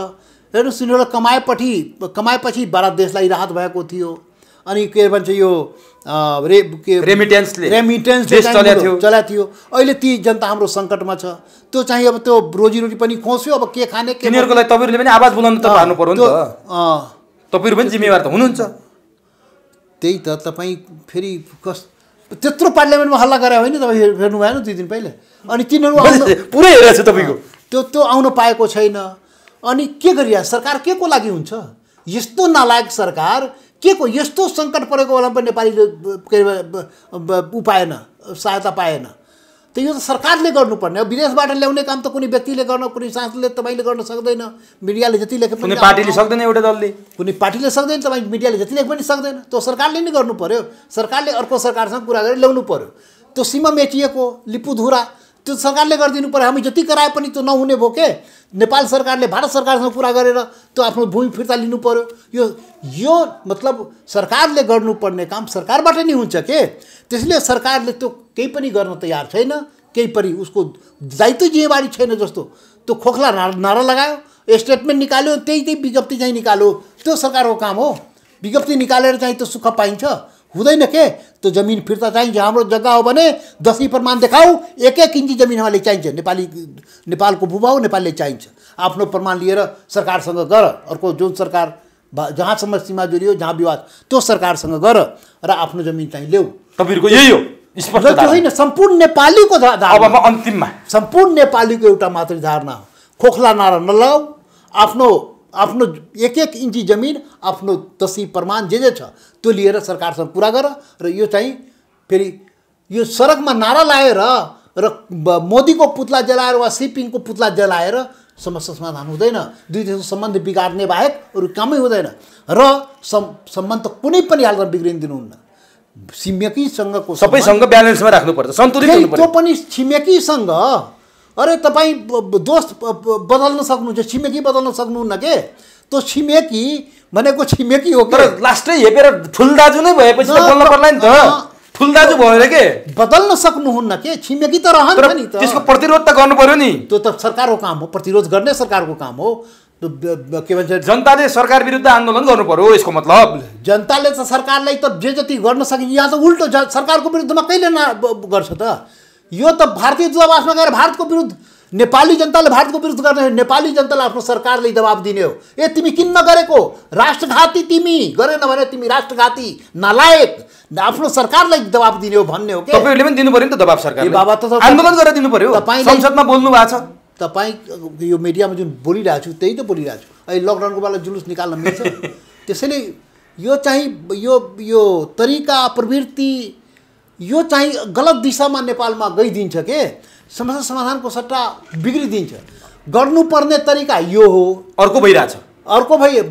हेर्नुहोस्, यिनीहरू कमाएपछि भारत देशलाई राहत भएको थियो। अनि के भन्छ यो रेमिटेन्स चलाएको थियो। अहिले ती जनता हाम्रो सङ्कटमा छ, त्यो चाहिँ अब त्यो रोजीरोटी पनि खोस्यो, अब के खाने, के तिनीहरूको लागि तपाईँहरूले पनि आवाज बुलन्द त पार्नु पर्यो नि त, तपाईँहरू पनि जिम्मेवार त हुनुहुन्छ। त्यही त, तपाईँ फेरि त्यत्रो पार्लियामेन्टमा हल्ला गरे होइन तपाईँ, हेर्नु भएन 2 दिन पहिले। अनि तिनीहरू पुरै हेरेको छ तपाईँको, त्यो आउनु पाएको छैन। अनि के गरिरहेको सरकार के को लागि हुन्छ? यस्तो नालायक सरकार के को, यस्तो सङ्कट परेको बेलामा पनि नेपालीले पाएन, सहायता पाएन। त यो त सरकारले गर्नुपर्ने हो। विदेशबाट ल्याउने काम त कुनै व्यक्तिले गर्न, कुनै सांसदले तपाईँले गर्न सक्दैन, मिडियाले जति लेखे पनि, कुनै पार्टीले सक्दैन, एउटा दलले, कुनै पार्टीले सक्दैन, तपाईँ मिडियाले जति लेखे पनि सक्दैन। त्यो सरकारले नै गर्नु पर्यो, सरकारले अर्को सरकारसँग कुरा गरेर ल्याउनु पर्यो। त्यो सीमा मेटिएको लिपुधुरा त्यो सरकारले गरिदिनु पर्यो। हामी जति कराए पनि त्यो नहुने भयो के, नेपाल सरकारले भारत सरकारसँग कुरा गरेर त्यो आफ्नो भूमि फिर्ता लिनु पर्यो। यो मतलब सरकारले गर्नुपर्ने काम सरकारबाट नै हुन्छ के, त्यसले सरकारले त्यो केही पनि गर्न तयार छैन, केही पनि उसको दायित्व जिम्मेवारी छैन जस्तो त्यो खोखला नारा लगायो, स्टेटमेन्ट निकाल्यो, त्यही विज्ञप्ति चाहिँ निकाल्यो, त्यो सरकारको काम हो। विज्ञप्ति निकालेर चाहिँ त्यो सुख पाइन्छ? हुँदैन के। त्यो जमिन फिर्ता चाहिन्छ। हाम्रो जग्गा हो भने 10 प्रमाण देखाऊ, 1-1 इन्ची जमिन हामीलाई चाहिन्छ, नेपालको भूभा हो, नेपालले चाहिन्छ। आफ्नो प्रमाण लिएर सरकारसँग गर, अर्को जुन सरकार जहाँसम्म सीमा जोडियो, जहाँ विवाद, त्यो सरकारसँग गर र आफ्नो जमिन चाहिँ ल्याऊ। तपाईँहरूको यही हो स्पष्ट होइन, सम्पूर्ण नेपालीको धारणा, अब अन्तिममा सम्पूर्ण नेपालीको एउटा मात्रै धारणा हो, खोखला नारा नलाऊ, आफ्नो 1-1 इन्ची जमिन, आफ्नो 10 प्रमाण जे छ त्यो लिएर सरकारसँग कुरा गर। र यो चाहिँ फेरि यो सडकमा नारा लाएर र मोदीको पुतला जलाएर वा सिपिङको पुतला जलाएर समस्या समाधान हुँदैन। दुई देशको सम्बन्ध बिगार्ने बाहेक अरू कामै हुँदैन। र सम्बन्ध कुनै पनि हालतमा बिग्रिन दिनुहुन्न। छिमेकीसँगको सबैसँग ब्यालेन्समा राख्नुपर्छ, सन्तुलित हुनुपर्छ। त्यो पनि छिमेकीसँग, अरे तपाईँ दोस्त बदल्न सक्नुहुन्छ, छिमेकी बदल्न सक्नुहुन्न के। त्यो छिमेकी भनेको छिमेकी हो, तर लास्टै हेपेर ठुल दाजु नै भएपछि त बोल्न पर्ला नि त। ठुल दाजु भएर के बदल्न सक्नुहुन्न के, छिमेकी त रहन्छ नि त। त्यसको प्रतिरोध त गर्नु पर्यो नि। त्यो त सरकारको काम हो, प्रतिरोध गर्ने सरकारको काम हो। के भन्छ, जनताले सरकार विरुद्ध आन्दोलन गर्नु पर्यो, यसको मतलब। जनताले त सरकारलाई त जे जति गर्न सकिन्छ, यहाँ त उल्टो सरकारको विरुद्धमा कहिले गर्छ त। यो त भारतीय दूतावासमा गएर भारतको विरुद्ध नेपाली जनताले भारतको विरुद्ध गर्ने हो, नेपाली जनताले आफ्नो सरकारले दबाब दिने हो। ए तिमी किन नगरेको? राष्ट्रघाती तिमी गरेन भने तिमी राष्ट्रघाती नालायक, आफ्नो सरकारलाई दबाब दिने हो भन्ने हो के? तपाईहरुले पनि दिनु पर्यो नि त दबाब सरकारले। बाबा त आन्दोलन गरेर दिनु पर्यो। संसदमा बोल्नु भएको छ। तपाईँ यो मिडियामा जुन बोलिरहेको छु त्यही त बोलिरहेको छु। अहिले लकडाउनको बेला जुलुस निकाल्न मिल्छ? त्यसैले यो चाहिँ यो तरिका प्रवृत्ति यो चाहिँ गलत दिशामा नेपालमा गइदिन्छ के? समस्या समाधानको सट्टा बिग्रिदिन्छ। गर्नुपर्ने तरिका यो हो। अर्को भइरहेछ। अर्को भाइ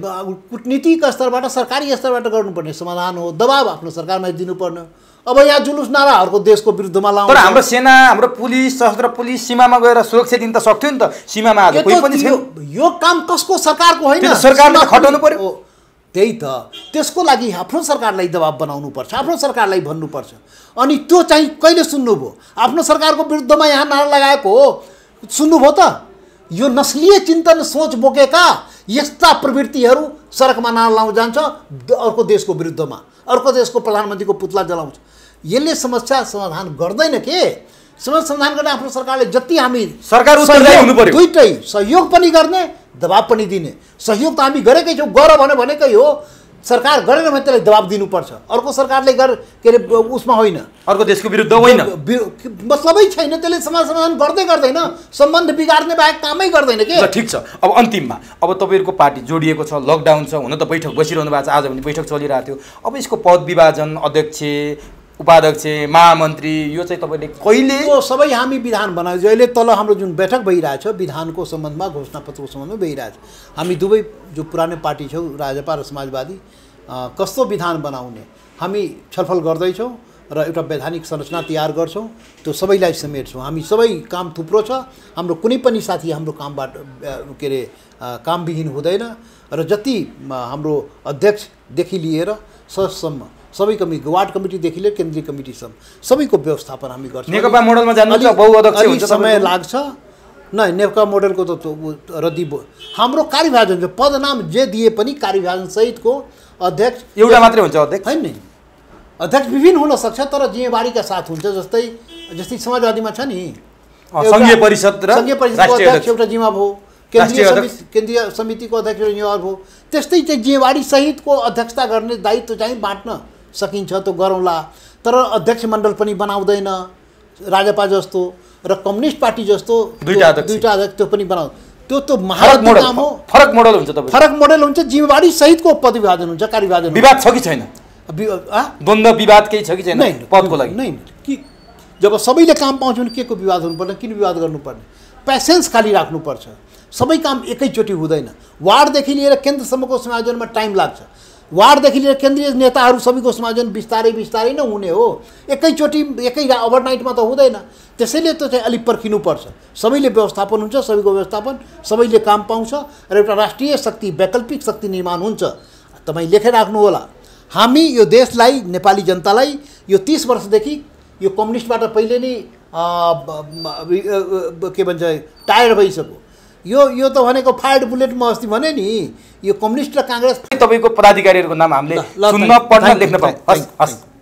कूटनीतिक स्तरबाट सरकारी स्तरबाट गर्नुपर्ने समाधान हो। दबाब आफ्नो सरकारमा दिनुपर्ने। अब यहाँ जुलुस नाराहरूको देशको विरुद्धमा लाउनु। तर हाम्रो सेना, हाम्रो पुलिस, सशस्त्र पुलिस सीमामा गएर सुरक्षा दिन त सक्थ्यो नि त। सीमामा आज कोही पनि छैन। यो काम कसको सरकारको होइन? त्यो सरकारले खटाउनु पर्यो। त्यही त, त्यसको लागि आफ्नो सरकारलाई दबाब बनाउनुपर्छ, आफ्नो सरकारलाई भन्नुपर्छ। अनि त्यो चाहिँ कहिले सुन्नुभयो? आफ्नो सरकारको विरुद्धमा यहाँ नारा लगाएको हो, सुन्नुभयो त? यो नस्लीय चिन्तन सोच बोकेका यस्ता प्रवृत्तिहरू सडकमा नारा लाउन जान्छ अर्को देशको विरुद्धमा, अर्को देशको प्रधानमन्त्रीको पुतला जलाउँछ। यसले समस्या समाधान गर्दैन के? समस्या समाधान गर्ने आफ्नो सरकारले जति हामी सरकार उत्तरदायी हुनु पर्यो। दुईटै सहयोग पनि गर्ने, दबाब पनि दिने। सहयोग त हामी गरेकै छौँ, गर भनेकै हो। सरकार गरेन भने त्यसलाई दबाब दिनुपर्छ। अर्को सरकारले के अरे उसमा होइन, अर्को देशको विरुद्ध होइन, मतलबै छैन। त्यसले समाज समाधान गर्दैन, सम्बन्ध बिगार्ने बाहेक कामै गर्दैन के? ठिक छ। अब अन्तिममा अब तपाईँहरूको पार्टी जोडिएको छ, लकडाउन छ, हुन त बैठक बसिरहनु भएको छ, आज पनि बैठक चलिरहेको थियो। अब यसको पद विभाजन, अध्यक्ष, उपाध्यक्ष, महामन्त्री, यो चाहिँ तपाईँले कहिले? यो सबै हामी विधान बनाउँछौँ। अहिले तल हाम्रो जुन बैठक भइरहेछ विधानको सम्बन्धमा, घोषणापत्रको सम्बन्धमा भइरहेछ। हामी दुवै जो पुरानो पार्टी छौँ, राजपा र समाजवादी, कस्तो विधान बनाउने हामी छलफल गर्दैछौँ र एउटा वैधानिक संरचना तयार गर्छौँ। त्यो सबैलाई समेट्छौँ। हामी सबै काम थुप्रो छ। हाम्रो कुनै पनि साथी हाम्रो कामबाट के अरे कामविहीन हुँदैन। र जति हाम्रो अध्यक्षदेखि लिएर सदस्यसम्म सबै कमिटी, वार्ड कमिटीदेखि लिएर केन्द्रीय कमिटीसम्म सबैको व्यवस्थापन हामी गर्छौँ। नेकपा मोडलमा जानुहुन्छ, बहुअध्यक्ष हुन्छ, समय लाग्छ। नै नेकपा मोडलको त रद्दी हाम्रो कार्यविभाजन छ। पद नाम जे दिए पनि कार्यविभाजन सहितको अध्यक्ष एउटा मात्रै हुन्छ। अध्यक्ष होइन, अध्यक्ष विभिन्न हुन सक्छ तर जिम्मेवारीका साथ हुन्छ। जस्तै समाजवादीमा छ नि संघीय परिषदको अध्यक्ष एउटा जिम्मा भयो, केन्द्रीय समितिको अध्यक्ष एउटा जिम्मेवार भयो। त्यस्तै चाहिँ जिम्मेवारी सहितको अध्यक्षता गर्ने दायित्व चाहिँ बाँट्न सकिन्छ, त्यो गरौँला। तर अध्यक्ष मण्डल पनि बनाउँदैन राजपा जस्तो र कम्युनिस्ट पार्टी जस्तो दुईटा अध्यक्ष त्यो पनि बनाउँदैन। त्यो त महारथी काम हो। फरक मोडल हुन्छ। तपाईँ फरक मोडल हुन्छ। जिम्मेवारी सहितको पद विभाजन हुन्छ, कार्यविभाजन। विवाद छ कि छैन? द्वन्द्व विवाद केही छ कि छैन पदको लागि? नै कि जब सबैले काम पाउँछ भने के को विवाद हुनुपर्ने, किन विवाद गर्नुपर्ने? पेसेन्स खाली राख्नुपर्छ। सबै काम एकैचोटि हुँदैन। वार्डदेखि लिएर केन्द्रसम्मको समायोजनमा टाइम लाग्छ। वार्डदेखि लिएर केन्द्रीय नेताहरू सबैको समायोजन बिस्तारै बिस्तारै नै हुने हो। एकैचोटि एकै ओभरनाइटमा त हुँदैन। त्यसैले त्यो चाहिँ अलिक पर्खिनुपर्छ। सबैले व्यवस्थापन हुन्छ, सबैको व्यवस्थापन, सबैले काम पाउँछ र एउटा राष्ट्रिय शक्ति, वैकल्पिक शक्ति निर्माण हुन्छ। तपाईँ लेखेर राख्नु होला। हामी यो देशलाई, नेपाली जनतालाई यो 30 वर्षदेखि यो कम्युनिस्टबाट पहिले नै के भन्छ टायर्ड भइसक्यो। यो त भनेको फायर्ड बुलेट म अस्ति भने नि, यो कम्युनिस्ट र काङ्ग्रेस। तपाईँको पदाधिकारीहरूको नाम हामीले सुन्न, पढ्न, लेख्न पाऊँ। हस् हस्।